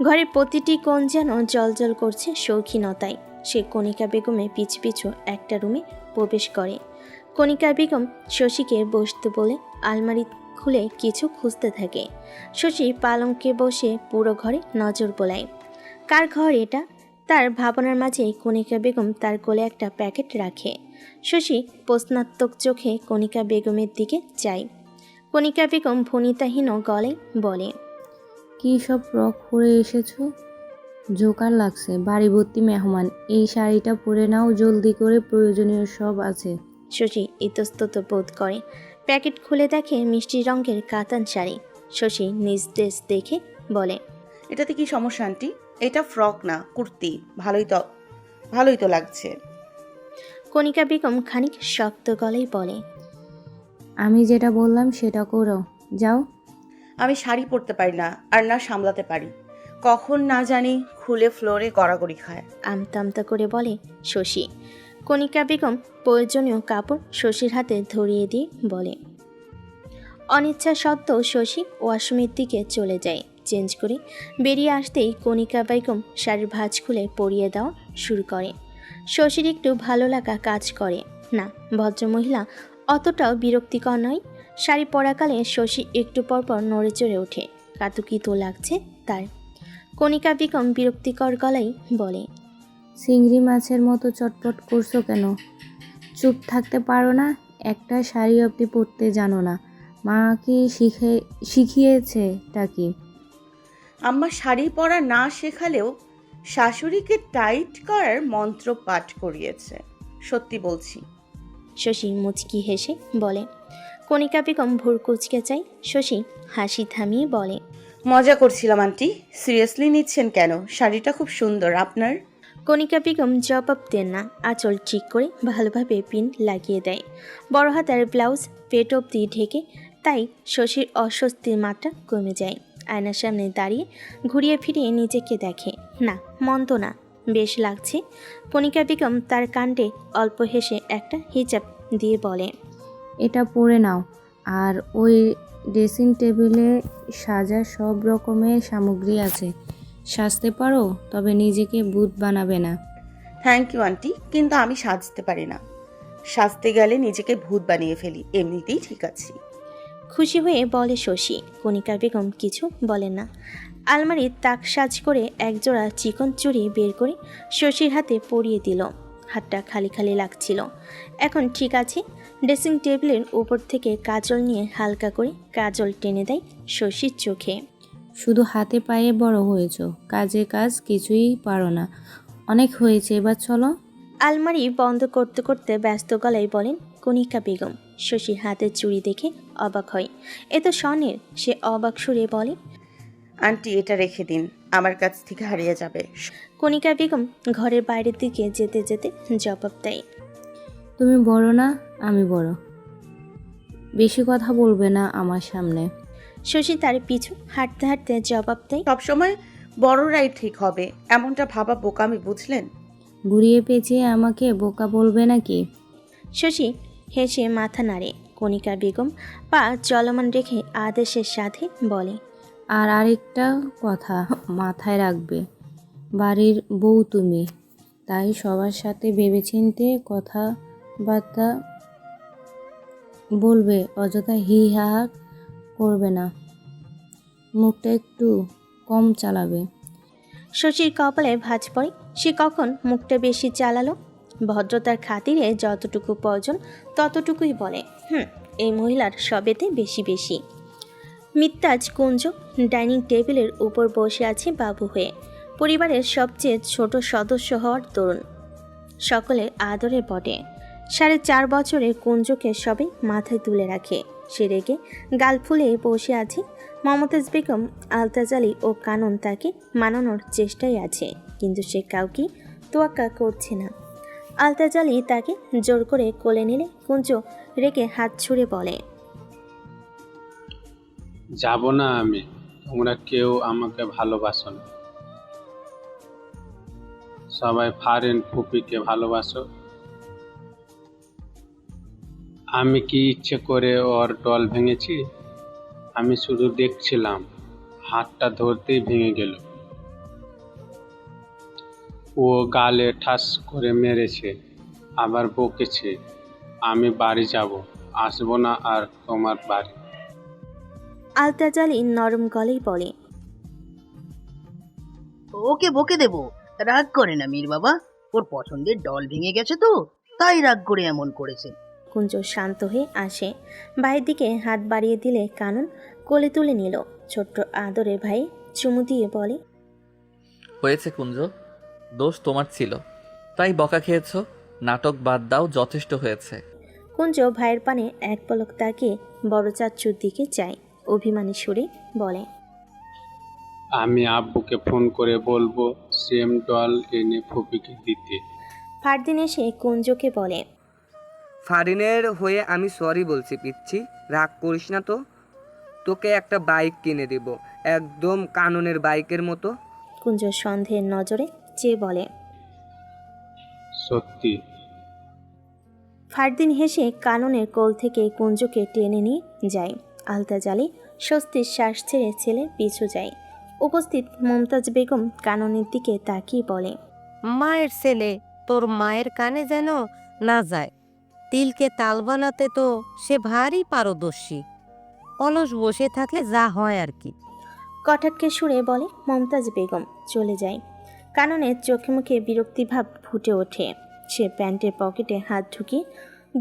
ঘরের প্রতিটি কোণ যেন জলজল করছে শৌখিনতায়। সে কণিকা বেগমের পিছু পিছু একটা রুমে প্রবেশ করে। কণিকা বেগম শশীকে বসতে বলে আলমারি খুলে কিছু খুঁজতে থাকে। শশী পালঙ্কে বসে পুরো ঘরে নজর বোলায়। কার ঘর এটা? তার ভাবনার মাঝে কণিকা বেগম তার কোলে একটা প্যাকেট রাখে। শশী প্রশ্নাত্মক চোখে কণিকা বেগমের দিকে যায়। কণিকা বেগম ভনিতাহীন গলায় বলে, কি সব ফ্রক পরে এসেছো? জোকার লাগছে, বাড়ি ভর্তি মেহমান। এই শাড়িটা পরে নাও জলদি করে, প্রয়োজনীয় সব আছে। শশী ইতস্তত বোধ করে। প্যাকেট খুলে দেখে মিষ্টি রঙের কাতান শাড়ি। শশী নিজ ড্রেস দেখে বলে, এটাতে কি সমস্যা আন্টি? এটা ফ্রক না, কুর্তি। ভালোই তো লাগছে। কণিকা বেগম খানিক শক্ত গলায় বলে, আমি যেটা বললাম সেটা করো, যাও। আমি শাড়ি পরতে পারি না, আর না সামলাতে পারি। কখন না জানি খুলে ফ্লোরে গড়াগড়ি খায়। আমতা আমতা করে বলে শশী। কণিকা বেগম প্রয়োজনীয় কাপড় শশীর হাতে ধরিয়ে দিয়ে বলে। অনিচ্ছা সত্ত্বেও শশী ওয়াশরুমের দিকে চলে যায়। চেঞ্জ করে বেরিয়ে আসতেই কণিকা বেগম শাড়ির ভাঁজ খুলে পরিয়ে দেওয়া শুরু করে। শশীর একটু ভালো লাগা কাজ করে না। ভদ্রমহিলা অতটাও বিরক্তিকর নয়। শাড়ি পরাকালে শশী একটু পরপর নড়ে চড়ে ওঠে। কাতুকিত লাগছে তার। কণিকা বেগম বিরক্তিকর গলায় বলে, চিংড়ি মাছের মতো চটপট করছো কেন? চুপ থাকতে পারো না? একটা শাড়ি অবধি পরতে জানো না? মা কি শিখিয়েছে তা কি? আম্মা শাড়ি পরা না শেখালেও শাশুড়িকে টাইট করার মন্ত্র পাঠ করিয়েছে। সত্যি বলছি। শশী মুচকি হেসে বলে। কণিকা বেগম ভোর কুচকে চাই। শশী হাসি থামিয়ে বলে, মজা করছিলাম আন্টি, সিরিয়াসলি নিচ্ছেন কেন? শাড়িটা খুব সুন্দর আপনার। কণিকা বেগম জবাব দেন না। আঁচল ঠিক করে ভালোভাবে পিন লাগিয়ে দেয়। বড় হাতার ব্লাউজ পেট অবধি ঢেকে, তাই শশীর অস্বস্তির মাত্রা কমে যায়। আয়নার সামনে দাঁড়িয়ে ঘুরিয়ে ফিরিয়ে নিজেকে দেখে। না, মন্দ না, বেশ লাগছে। কণিকা বেগম তার কাণ্ডে অল্প হেসে একটা হিজাব দিয়ে বলে, এটা পরে নাও, আর ওই ড্রেসিং টেবিলে সাজার সব রকমের সামগ্রী আছে। সাজতে পারো, তবে নিজেকে ভূত বানাবে না। থ্যাংক ইউ আন্টি, কিন্তু আমি সাজতে পারি না। সাজতে গেলে নিজেকে ভূত বানিয়ে ফেলি, এমনিতেই ঠিক আছি। খুশি হয়ে বলে শশী। কণিকা বেগম কিছু বলেন না। আলমারির তাক সাজ করে একজোড়া চিকন চুড়ি বের করে শশীর হাতে পরিয়ে দিল। হাতটা খালি খালি লাগছিল। এখন ঠিক আছে। ড্রেসিং টেবিলের উপর থেকে কাজল নিয়ে হালকা করে কাজল টেনে দেয় শশীর চোখে। শুধু হাতে পায়ে বড় হয়েছ, কাজে কাজ কিছুই পারো না। অনেক হয়েছে, এবার চলো। আলমারি বন্ধ করতে করতে ব্যস্ত গলায় বলেন কণিকা বেগম। শশীর হাতের চুড়ি দেখে অবাক হয়। এ তো স্বর্ণের। সে অবাক সুরে বলে, আন্টি এটা রেখে দিন, আমার কাছ থেকে হারিয়ে যাবে। কণিকা বেগম ঘরের বাইরের দিকে যেতে যেতে জবাব দেয়, তুমি বড় না, আমি বড়। বেশি কথা বলবে না আমার সামনে। শশী তার পিছু হাঁটতে হাঁটতে জবাব দেয়, সবসময় বড়রাই ঠিক হবে এমনটা ভাবা বোকামি, বুঝলেন? ঘুরিয়ে পেঁচিয়ে আমাকে বোকা বলবে নাকি? শশী হেসে মাথা নাড়ে। কণিকা বেগম পা চলমান রেখে আদেশের সাথে বলে, আর আরেকটা কথা মাথায় রাখবে, বাড়ির বউ তুমি, তাই সবার সাথে ভেবেচিন্তে কথাবার্তা বলবে, অযথা হি হা হা করবে না, মুখটা একটু কম চালাবে। শশীর কপালে ভাঁজ পড়ে। সে কখন মুখটা বেশি চালালো? ভদ্রতার খাতিরে যতটুকু প্রয়োজন ততটুকুই বলে। এই মহিলার সবেতে বেশি বেশি। মিত্তাজ কুঞ্জ ডাইনিং টেবিলের উপর বসে আছে বাবু হয়ে। পরিবারের সবচেয়ে ছোট সদস্য হওয়ার দরুন সকলের আদরে বটে। 4.5 বছরের কুঞ্জকে সবাই মাথায় তুলে রাখে। সে রেগে গাল ফুলে বসে আছে। মমতাজ বেগম, আলতাজ আলী ও কানন তাকে মানানোর চেষ্টায় আছে, কিন্তু সে কাউকে তোয়াক্কা করছে না। আলতাজ আলী তাকে জোর করে কোলে নিলে কুঞ্জ রেগে হাত ছুঁড়ে বলে, যাব না আমি, তোমরা কেউ আমাকে ভালোবাসো না। সবাই ফারেন ফুপিকে ভালোবাসো। আমি কি ইচ্ছে করে ওর ডল ভেঙেছি? আমি শুধু দেখছিলাম, হাতটা ধরতেই ভেঙে গেল। ও গালে ঠাস করে মেরেছে, আবার বকেছে। আমি বাড়ি যাব, আসবো না আর তোমার বাড়ি। আলতাজ আলী নরম গলেই বলে, ওকে বকে দেবো, রাগ করে না মীর বাবা, ওর পছন্দের ডল ভেঙে গেছে তো তাই রাগ করে এমন করেছে। কুঞ্জ শান্ত হয়ে আসে। ভাইয়ের দিকে হাত বাড়িয়ে দিলে কানন কোলে তুলে নিল। ছোট্ট আদরে ভাই চুমু দিয়ে বলে, হয়েছে কুঞ্জ, দোষ তোমার ছিল, তাই বকা খেয়েছো। নাটক বাদ দাও, যথেষ্ট হয়েছে। কুঞ্জ ভাইয়ের পানে এক পলক তাকিয়ে বড় চাচ্চুর দিকে চায়। অভিমানী সুরে বলে, আমি আব্বুকে ফোন করে বলবো সেম ডল এনে ফুপিকে দিতে। ফারদিন এসে কুঞ্জকে বলে, ফারিনের হয়ে আমি সরি বলছি পিচ্ছি, রাগ করিস না তো। তোকে একটা বাইক কিনে দেব, একদম কাননের বাইকের মতো। কুঞ্জ সন্দেহের নজরে চেয়ে বলে, সত্যি? ফারদিন হেসে কাননের কোল থেকে কুঞ্জকে টেনে নিয়ে যায়। আলতাজ আলী স্বস্তির শ্বাস ছেড়ে ছেলের পিছু যায়। উপস্থিত মমতাজ বেগম কাননের দিকে তাকিয়ে বলে, মায়ের ছেলে তোর মায়ের কানে যেন না যায়। তিলকে তাল বানাতে তো সে ভারী পারদর্শী। অলস বসে থাকলে যা হয় আর কি। কটাক্ষে সুরে বলে মমতাজ বেগম। চলে যায়। কাননের চোখে মুখে বিরক্তিভাব ফুটে ওঠে। সে প্যান্টের পকেটে হাত ঢুকিয়ে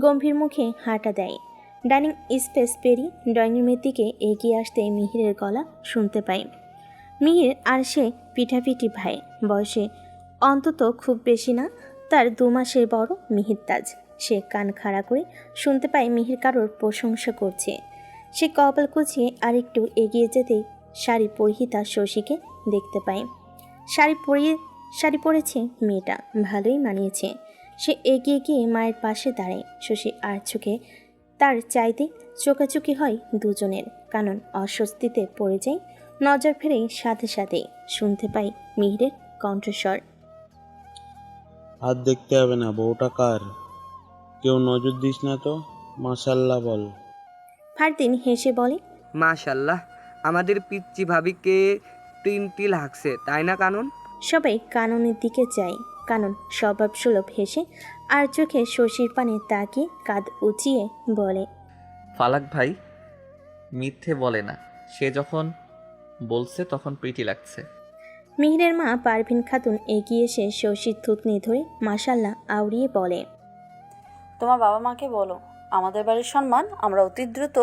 গম্ভীর মুখে হাঁটা দেয়। ডাইনিং স্পেস পেরিয়ে ড্রয়িং রুমের দিকে এগিয়ে আসতে মিহিরের গলা শুনতে পায়। মিহির আর সে পিঠাপিঠি ভাই, বয়সে অন্তত খুব বেশি না। তার 2 মাসের বড় মিহিরতাজ। সে কান খাড়া করে শুনতে পায় মিহির কারোর প্রশংসা করছে। সে কপাল কুচিয়ে আরেকটু এগিয়ে যেতেই শাড়ি পরিহিতা শশীকে দেখতে পায়। শাড়ি পরেছে মেয়েটা, ভালোই মানিয়েছে। সে এগিয়ে গিয়ে মায়ের পাশে দাঁড়ায়। শশী আর চোখে তার চাইতে চোকাচুকি হয় দুজনের। কানন অস্বস্তিতে পড়ে যায়। নজর ফেরেই সাথে সাথে শুনতে পাই মিহিরের কণ্ঠস্বর, আর দেখতে হবে না, বউটা কার? কেউ নজর দিস না তো, মাশাল্লাহ বল। ফারদিন হেসে বলে, মাশাল্লাহ, আমাদের পিচ্চি ভাবিকে টিনটি লাগছে, তাই না কানন? সবাই কাননের দিকে যায়। কানন স্বভাবসুলভ হেসে আর চোখে শশীর পানে তাকিয়ে কাঁধ উঁচিয়ে বলে, ফালাক ভাই মিথ্যে বলে না, সে যখন বলছে তখন প্রীতি লাগছে। মিহিরের মা পারভিন খাতুন এগিয়ে এসে শশীর থুতনি ধরে মাশাল্লাহ আউড়িয়ে বলে, তোমার বাবা মাকে বলো আমাদের বাড়ির সম্মান আমরা অতি দ্রুত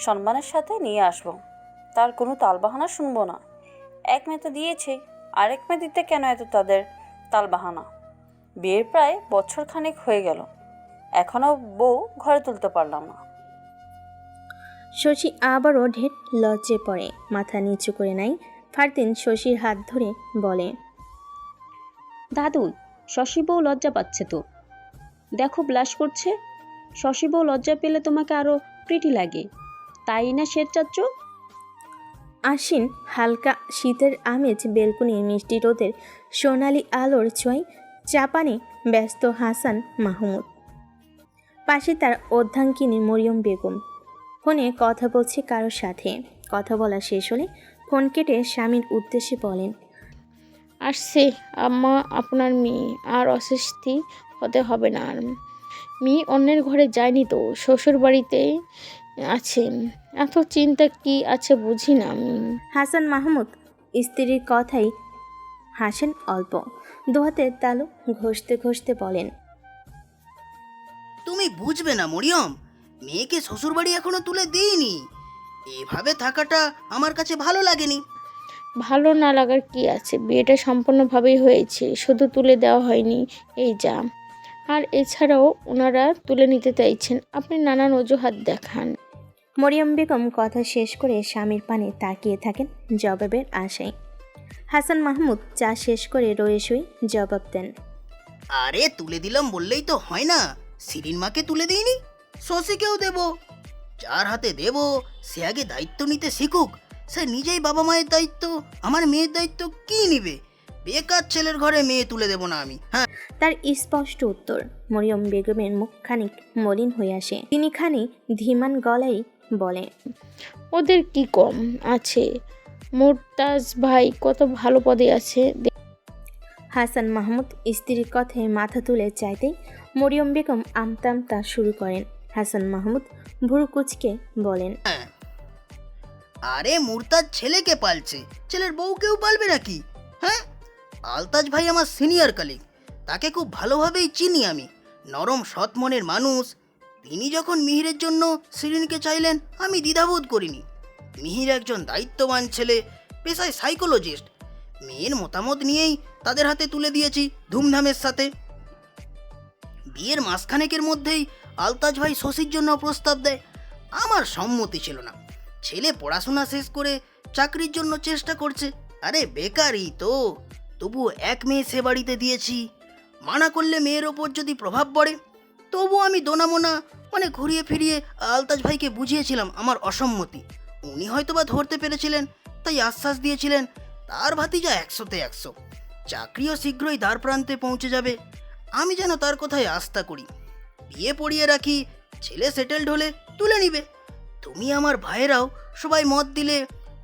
সম্মানের সাথে নিয়ে আসব। তার কোনো তালবাহানা শুনবো না। এক মেয়ে তো দিয়েছে, আরেক মেয়ে দিতে কেন এত তাদের তালবাহানা? বিয়ের প্রায় বছর খানেক হয়ে গেল, এখনও বউ ঘরে তুলতে পারলাম না। শশী আবারও ঢের লজ্জে পড়ে, মাথা নিচু করে নেয়। ফারদিন শশীর হাত ধরে বলে, দাদু, শশী বউ লজ্জা পাচ্ছে তো, দেখো ব্লাশ করছে। শশী বউ লজ্জা পেলে তোমাকে আরো প্রিটি লাগে, তাই না শের চাচ্চু? আশ্বিন হালকা শীতের আমেজ বেলকুনি মিষ্টি রোদের সোনালি আলোর ছোঁয় চাপানে ব্যস্ত হাসান মাহমুদ। পাশে তার অর্ধাঙ্গিনী মরিয়ম বেগম ফোনে কথা বলছে কারোর সাথে। কথা বলা শেষ হলে ফোন কেটে স্বামীর উদ্দেশ্যে বলেন, আসছে আম্মা আপনার মেয়ে, আর অস্বস্তি হতে হবে না। আর মেয়ে অন্যের ঘরে যায়নি তো, শ্বশুর বাড়িতেই আছে। এত চিন্তা কি আছে বুঝি না আমি। হাসান মাহমুদ স্ত্রীর কথাই হাসেন অল্প, দোহাতে তালু ঘষতে ঘষতে বলেন, তুমি বুঝবে না মরিয়ম, মেয়েকে শ্বশুরবাড়ি এখনো তুলে দিইনি। এভাবে থাকাটা আমার কাছে ভালো লাগেনি। ভালো না লাগার কি আছে, বিয়েটা সম্পূর্ণভাবেই হয়েছে, শুধু তুলে দেওয়া হয়নি, এই যা। আর এছাড়াও ওনারা তুলে নিতে চাইছেন, আপনি নানান অজুহাত দেখান। মরিয়ম বেগম কথা শেষ করে স্বামীর পানে তাকিয়ে থাকেন জবাবের আশায়। হাসান মাহমুদ চা শেষ করে রয়ে শুয়ে জবাব দেন, আরে তুলে দিলাম বললেই তো হয় না, শিরিন মাকে তুলে দিইনি, শশীকেও দেব। যার হাতে দেব সে আগে দায়িত্ব নিতে শিখুক। সে নিজেই বাবা মায়ের দায়িত্ব, আমার মেয়ের দায়িত্ব কি নিবে? বেকার ছেলের ঘরে মেয়ে তুলে দেব না আমি। হ্যাঁ, তার স্পষ্ট উত্তর। মরিয়ম বেগমের মুখ খানিক মলিন হয়ে আসে। তিনি খানি ধীমান গলায় বলে, ওদের কি কম আছে? মুরতাজ ভাই কত ভালো পদে আছে। হাসান মাহমুদ স্ত্রীর কথায় মাথা তুলে চাইতেই মরিয়ম বেগম আমতা আমতা শুরু করেন। হাসান মাহমুদ ভুরু কুচকে বলেন, আরে মুরতাজ ছেলেকে পালছে, ছেলের বউকেও পালবে নাকি? হ্যাঁ, আলতাজ ভাই আমার সিনিয়র কালিগ, তাকে খুব ভালোভাবেই চিনি আমি। নরম সৎ মনের মানুষ। তিনি যখন মিহিরের জন্য শিরিনকে চাইলেন আমি দ্বিধাবোধ করিনি। মিহির একজন দায়িত্ববান ছেলে, পেশায় সাইকোলজিস্ট। মেয়ের মতামত নিয়েই তাদের হাতে তুলে দিয়েছি ধুমধামের সাথে। বিয়ের মাসখানেকের মধ্যেই আলতাজ ভাই শশীর জন্য প্রস্তাব দেয়। আমার সম্মতি ছিল না। ছেলে পড়াশোনা শেষ করে চাকরির জন্য চেষ্টা করছে। আরে বেকারই তো, তবু এক মেয়ে সে বাড়িতে দিয়েছি। মানা করলে মেয়ের ওপর যদি প্রভাব পড়ে, তবু আমি দোনামোনা ঘুরিয়ে ফিরিয়ে আলতাজ ভাইকে বুঝিয়েছিলাম আমার অসম্মতি। উনি হয়তোবা ধরতে পেরেছিলেন, তাই আশ্বাস দিয়েছিলেন তার ভাতিজা 100-তে 100, চাকরিও শীঘ্রই দ্বার প্রান্তে পৌঁছে যাবে। আমি যেন তার কথায় আস্থা করি। বিয়ে পড়িয়ে রাখি, ছেলে সেটেলড হলে তুলে নিবে। তুমি আমার ভাইয়েরাও সবাই মত দিলে,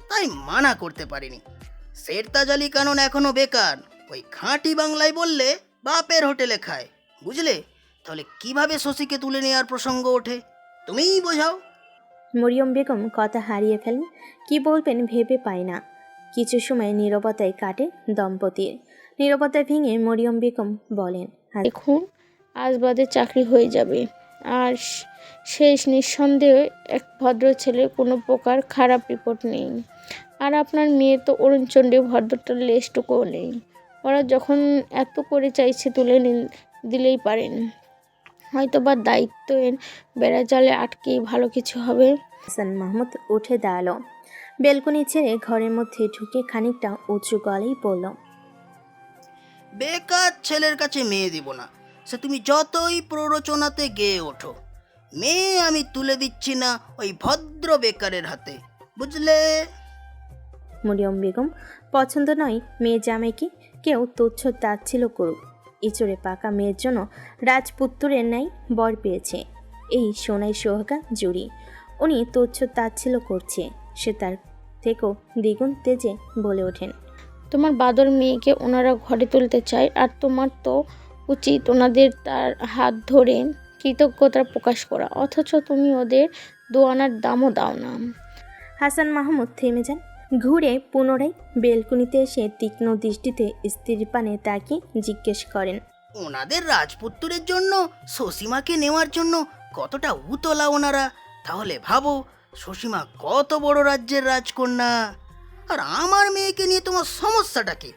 তাই মানা করতে পারিনি। সেরতাজ আলী কানন এখনো বেকার, ওই খাঁটি বাংলায় বললে বাপের হোটেলে খায়, বুঝলে? তাহলে কিভাবে শশীকে তুলে নেওয়ার প্রসঙ্গ ওঠে, তুমিই বোঝাও। মরিয়ম বেগম কথা হারিয়ে ফেলেন, কি বলবেন ভেবে পায় না। কিছু সময় নীরবতায় কাটে দম্পতির। নীরবতা ভেঙে মরিয়ম বেগম বলেন, দেখুন আজ বাদে চাকরি হয়ে যাবে, আর শেষ নিঃসন্দেহে এক ভদ্র ছেলের কোনো প্রকার খারাপ রিপোর্ট নেই। আর আপনার মেয়ে তো অরুণচণ্ডী ভদ্রটার লেশটুকুও নেই। ওরা যখন এত করে চাইছে তুলে দিলেই পারেন। হয়তো বা দায়িত্বের বেড়া জালে আটকেই ভালো কিছু হবে। হাসান মাহমুদ উঠে দাঁড়ালো, বেলকনি ছেড়ে ঘরের মধ্যে ঢুকে খানিকটা উঁচু গলায় বলল, বেকার ছেলের কাছে মেয়ে দিব না, সে তুমি যতই প্ররোচনাতে গেয়ে ওঠো। মেয়ে আমি তুলে দিচ্ছি না ওই ভদ্র বেকারের হাতে, বুঝলে? মরিয়ম বেগম পছন্দ নয় মেয়ে জামাইকে কেউ তুচ্ছ তাচ্ছিল্য করুক। ইচড়ে পাকা মেয়ের জন্য রাজপুত্রের ন্যায় বর পেয়েছে এই সোনাই সোহাগা জুড়ি। উনি তুচ্ছ তাচ্ছিল্য করছে। সে তার থেকেও দ্বিগুণ তেজে বলে ওঠেন, তোমার বাদর মেয়েকে ওনারা ঘরে তুলতে চায়, আর তোমার তো উচিত ওনাদের তার হাত ধরে কৃতজ্ঞতা প্রকাশ করা, অথচ তুমি ওদের দোয়ানার দামও দাও না। হাসান মাহমুদ থেমে যান। ঘুরে পুনরায় বেলকুনিতে এসে তীক্ষ্ণ দৃষ্টিতে স্ত্রীর পানে তাকিয়ে জিজ্ঞেস করেন, ওনাদের রাজপুত্রের জন্য সসীমাকে নেওয়ার জন্য কতটা উতলা ওনারা। তাহলে ভাবো সসীমা কত বড় রাজ্যের রাজকন্যা, আর আমার মেয়েকে নিয়ে তোমার সমস্যাটা কি?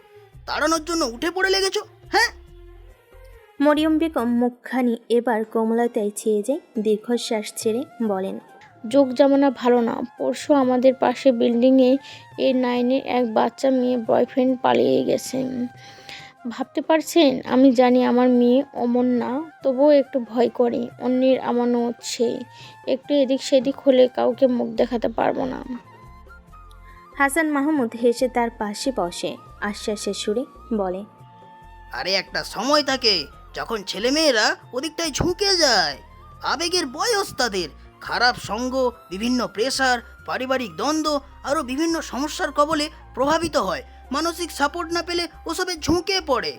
তাড়ানোর জন্য উঠে পড়ে লেগেছো, হ্যাঁ? মরিয়ম বেগম মুখখানি এবার কোমলতায় ছেয়ে যায়। দীর্ঘশ্বাস ছেড়ে বলেন, যোগ জামানা ভালো না। পরশু আমাদের পাশে বিল্ডিংয়ে A9-এর এক বাচ্চা মেয়ে বয়ফ্রেন্ড পালিয়ে গেছে। ভাবতে পারছেন? আমি জানি আমার মেয়ে অমন না, তবুও একটু ভয় করে। অন্যের আমানত সে, একটু এদিক সেদিক হলে কাউকে মুখ দেখাতে পারবো না। হাসান মাহমুদ হেসে তার পাশে বসে আশ্বাসের সুরে বলে, আরে একটা সময় থাকে যখন ছেলেমেয়েরা ওদিকটায় ঝুঁকে যায়। আবেগের বয়স তাদের। খারাপ সঙ্গ, বিভিন্ন প্রেসার, পারিবারিক দ্বন্দ্ব, আরও বিভিন্ন সমস্যার কবলে প্রভাবিত হয়। মানসিক সাপোর্ট না পেলে ওসবে ঝুঁকে পড়ে।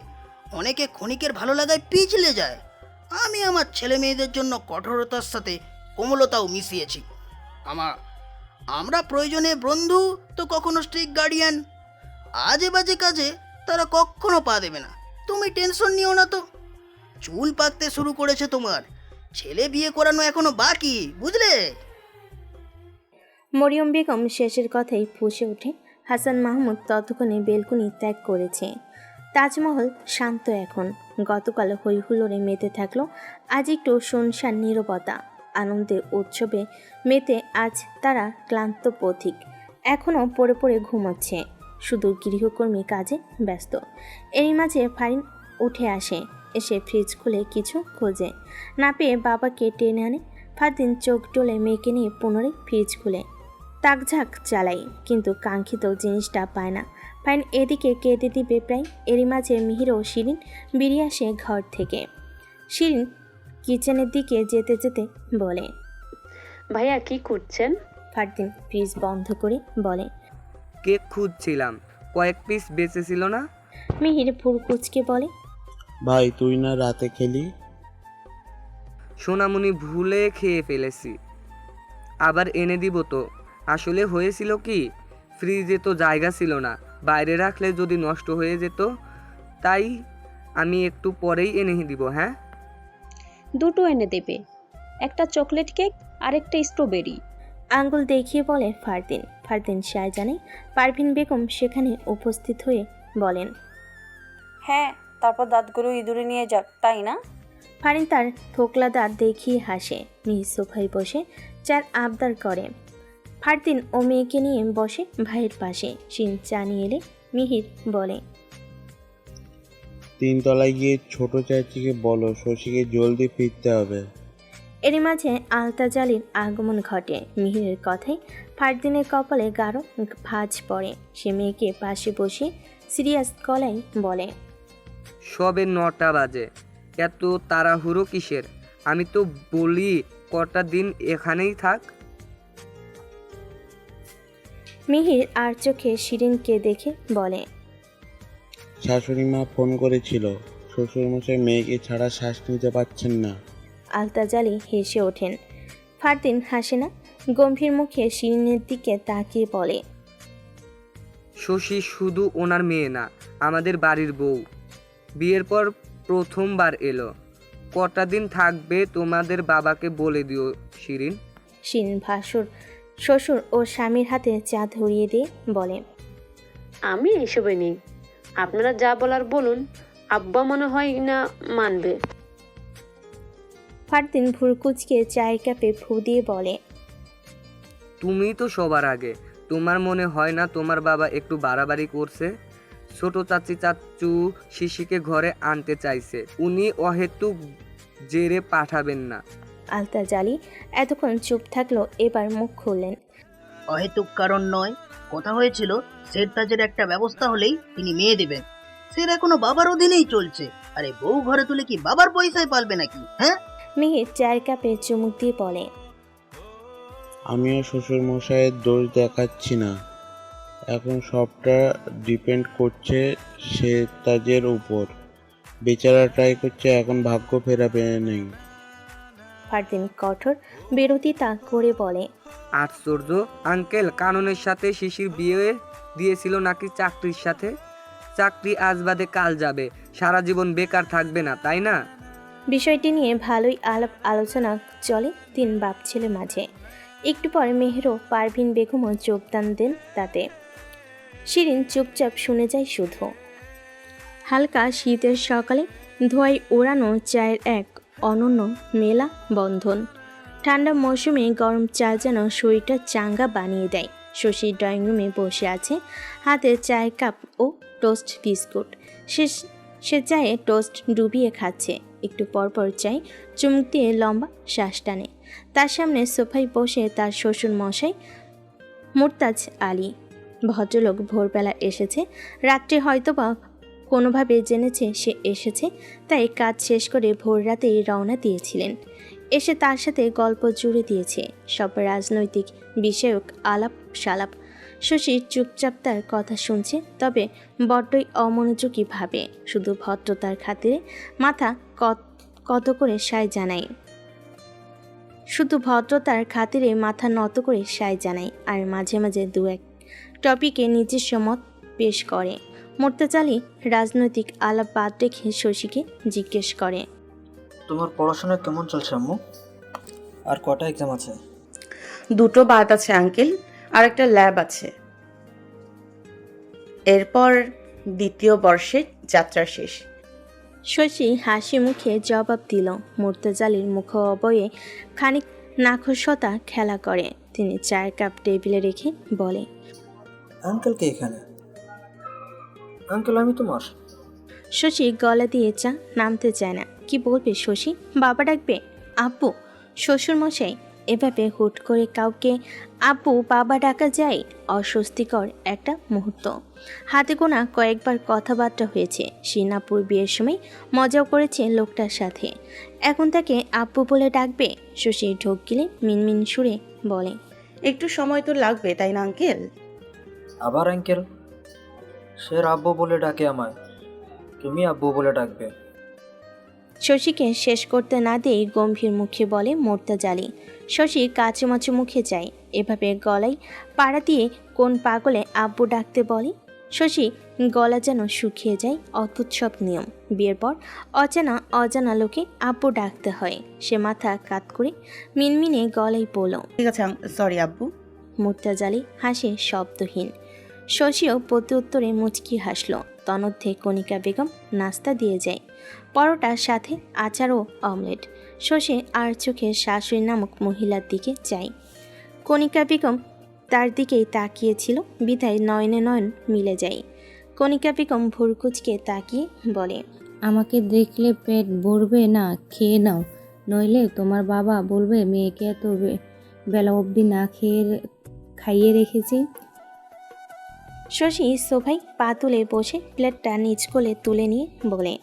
অনেকে ক্ষণিকের ভালো লাগায় পিছলে যায়। আমি আমার ছেলে মেয়েদের জন্য কঠোরতার সাথে কোমলতাও মিশিয়েছি। আমরা প্রয়োজনে বন্ধু, তো কখনো স্ট্রিক্ট গার্ডিয়ান। আজে বাজে কাজে তারা কখনো পা দেবে না। তুমি টেনশন নিও না তো। চুল পাকতে শুরু করেছে তোমার, ছেলে বিয়ে করানো এখনো বাকি, বুঝলে? মরিয়ম বেগম শেষের কথাই ফুঁসে ওঠে। হাসান মাহমুদ ততক্ষণে বেলকুনি ত্যাগ করেছে। তাজমহল শান্ত এখন। গতকাল হইহুল্লোড়ে মেতে থাকলো, আজ একটু শুনশান নীরবতা। আনন্দে উৎসবে মেতে আজ তারা ক্লান্ত পথিক। এখনও পড়ে পড়ে ঘুমোচ্ছে, শুধু গৃহকর্মী কাজে ব্যস্ত। এরই মাঝে ফারিন উঠে আসে, এসে ফ্রিজ খুলে কিছু খোঁজে। না পেয়ে বাবাকে টেনে আনে। ফারদিন চোখ টোলে মেয়েকে নিয়ে পুনরায় ফ্রিজ খুলে তাকঝাক চালাই, কিন্তু কাঙ্ক্ষিত জিনিসটা পায় না। ফাইন এদিকে কেঁদে দিবে প্রায়। এরই মাঝে মিহির ও শিরিন বেরিয়ে আসে ঘর থেকে। শিরিন কিচেনের দিকে যেতে যেতে বলে, ভাইয়া কি করছেন? ফারদিন ফ্রিজ বন্ধ করে বলে, কেক খুঁজছিলাম, কয়েক পিস বেঁচে ছিল না। মিহির ভুর কুচকে বলে, ভাই তুই না রাতে খেলি? সোনামণি ভুলে খেয়ে ফেলেছি, আবার এনে দিব তো। আসলে হয়েছিল কি, ফ্রিজে তো জায়গা ছিল না, বাইরে রাখলে যদি নষ্ট হয়ে যেত, তাই আমি একটু পরেই এনে দিব। হ্যাঁ, দুটো এনে দেবে, একটা চকলেট কেক আর একটা স্ট্রবেরি। আঙ্গুল দেখিয়ে বলে ফারদিন। ফারদিন শাহজাহান পারভিন বেগম সেখানে উপস্থিত হয়ে বলেন, হ্যাঁ, তারপর দাঁতগুলো ইঁদুরে নিয়ে যাক, তাই না? ফারিন তার থোকলা দাঁত দেখিয়ে হাসে। মিহির সোফায় বসে চার আবদার করে। ফারদিন ও মেয়েকে নিয়ে বসে ভাইয়ের পাশে। শিন চা নিয়ে এলে মিহির বলে, 3 তলায় গিয়ে ছোট চাচিকে বলো শশীকে জলদি ফিরতে হবে। এরই মাঝে আলতা জালির আগমন ঘটে। মিহিরের কথায় ফারদিনের কপালে গাঢ় ভাঁজ পড়ে। সে মেয়েকে পাশে বসে সিরিয়াস গলায় বলে, সবে 9টা বাজে, এত তাড়াহুড়ো কিসের? আমি তো বলি কটা দিন এখানেই থাক। মিহির আর চোখে শিরিনকে দেখে বলে, শাশুড়ি মা ফোন করেছিল, শ্বশুরমশাই মেয়েকে ছাড়া শ্বাস নিতে পারছেন না। আলতা জালি হেসে ওঠেন। ফারদিন হাসে না, গম্ভীর মুখে শিরিনের দিকে তাকিয়ে বলে, শশী শুধু ওনার মেয়ে না, আমাদের বাড়ির বউ। বিয়ের পর প্রথমবার এলো। কটা দিন থাকবে তোমাদের বাবাকে বলে দিও শিরিন। শিরিন ভাসুর শ্বশুর ও স্বামীর হাতে চা ধরিয়ে দিয়ে বলে, আমি এসবে নেই, আপনারা যা বলার বলুন, আব্বা মনে হয় না মানবে। ফারদিন ভুরকুচকে চায়ের কাপে ফু দিয়ে বলে, তুমি তো সবার আগে, তোমার মনে হয় না তোমার বাবা একটু বাড়াবাড়ি করছে? ছোট চাচি চাচু শিশিকে ঘরে আনতে চাইছে, উনি অহেতুক জেরে পাঠাবেন না। আলতা জালি এতক্ষণ চুপ থাকলো, এবার মুখ খুললেন। অহেতুক কারণ নয়, কথা হয়েছিল সেরতাজের একটা ব্যবস্থা হলেই তিনি মেয়ে দেবেন। সের এখনো বাবার অধীনেই চলছে। আরে বউ ঘরে তুলে কি বাবার পয়সায় পালবে নাকি? হ্যাঁ, মিহির চায়ের কাপে চুমুক দিয়ে বলে, আমিও শ্বশুরমশাইয়ের দোষ দেখাচ্ছি না, এখন সবটা ডিপেন্ড করছে সেতাজের উপর। বেচারা ট্রাই করছে, এখন ভাগ্য ফেরাবে নেই। ফারদিন কঠোর বিরোধিতা করে বলে, আশ্চর্য, আঙ্কেল কাননের সাথে শিশির বিয়ে দিয়েছিল নাকি চাকরির সাথে? চাকরি আজ বাদে কাল যাবে, সারা জীবন বেকার থাকবে না, তাই না? বিষয়টি নিয়ে ভালোই আলাপ আলোচনা চলে তিন বাপ ছেলে মাঝে। একটু পর মেহেরও পারভিন বেগমও যোগদান দেন তাতে। শিরিন চুপচাপ শুনে যায় শুধু। হালকা শীতের সকালে ধোঁয়ায় ওড়ানো চায়ের এক অনন্য মেলা বন্ধন। ঠান্ডা মৌসুমে গরম চা যেন শরীরটা চাঙ্গা বানিয়ে দেয়। শশী ড্রয়িং রুমে বসে আছে, হাতে চায়ের কাপ ও টোস্ট বিস্কুট। সে চায়ে টোস্ট ডুবিয়ে খাচ্ছে। একটু পরপর চাই চুমুক দিয়ে লম্বা শ্বাস টানে। তার সামনে সোফায় বসে তার শ্বশুর মশাই মুরতাজ আলী। ভদ্রলোক ভোরবেলা এসেছে, রাত্রে হয়তোবা কোনোভাবে জেনেছে সে এসেছে, তাই কাজ শেষ করে ভোর রাতেই রওনা দিয়েছিলেন। এসে তার সাথে গল্প জুড়ে দিয়েছে, সব রাজনৈতিক বিষয়ক আলাপ সালাপ। শশী চুপচাপ তার কথা শুনছে, তবে বড্ডই অমনোযোগী ভাবে। শুধু ভদ্রতার খাতিরে মাথা কত করে সায় জানায়, নত করে সায় জানায়, আর মাঝে মাঝে দু এক টপিকে নিজস্ব মত পেশ করে। মুরতাজ আলী রাজনৈতিক আলাপ বাদ রেখে শশীকে জিজ্ঞেস করে, তোমার পড়াশোনা কেমন চলছে আম্মু? আর কটা এক্সাম আছে? 2টো বাদ আছে আঙ্কেল, আর একটা ল্যাব আছে। এরপর 2য় বর্ষের যাত্রা শেষ। শশী হাসি মুখে জবাব দিল। মুরতাজ আলীর মুখ অবয়ে খানিক নাখোশতা খেলা করে। তিনি চায়ের কাপ টেবিলে রেখে বলে, আঙ্কেল কে এখানে? আঙ্কেল আমি তোমার। শশী গলা দিয়ে চা নামতে চায় না। কি বলবে শশী? বাবা ডাকবে? আব্বু? শ্বশুরমশাই? এভাবে হুট করে কাউকে আব্বু বাবা ডাকা যায়? অস্বস্তিকর একটা মুহূর্ত। হাতে গোনা কয়েকবার কথাবার্তা হয়েছে। সিনাপুর বিয়ের সময় মজাও করেছে লোকটার সাথে, এখন তাকে আব্বু বলে ডাকবে? শশী ঢোক গিলে মিনমিন সুরে বলে, একটু সময় তো লাগবে, তাই না আঙ্কেল? আবার আঙ্কেল? সে আব্বু বলে ডাকে আমায়, তুমি আব্বু বলে ডাকবে। শশীকে শেষ করতে না দিয়েই গম্ভীর মুখে বলে মুরতাজ আলী। শশী কাচুমাচু মুখে যায়। এভাবে গলায় পাড়া দিয়ে কোন পাগলে আব্বু ডাকতে বলে? শশী গলা যেন শুকিয়ে যায়। অদ্ভুত সব নিয়ম। বিয়ের পর অজানা লোকে আব্বু ডাকতে হয়। সে মাথা কাত করে মিনমিনে গলায় বলল, ঠিক আছে সরি আব্বু। মুরতাজ আলী হাসে শব্দহীন। শশীও প্রতি উত্তরে মুচকি হাসল। তনধ্যে কণিকা বেগম নাস্তা দিয়ে যায়, পরোটার সাথে আচার ও অমলেট। শশী আর চোখে শাশুড়ি নামক মহিলার দিকে চাই। কণিকা বেগম তার দিকেই তাকিয়েছিল, বিধায় নয়নে নয়ন মিলে যায়। কণিকা বেগম ভুরকুচকে তাকিয়ে বলে, আমাকে দেখলে পেট ভরবে না? খেয়ে নাও, নইলে তোমার বাবা বলবে মেয়েকে এত বেলা অবধি না খাইয়ে রেখেছি। শশী সোফায় পা তুলে বসে প্লেটটা নিচ কোলে তুলে নিয়ে বলে,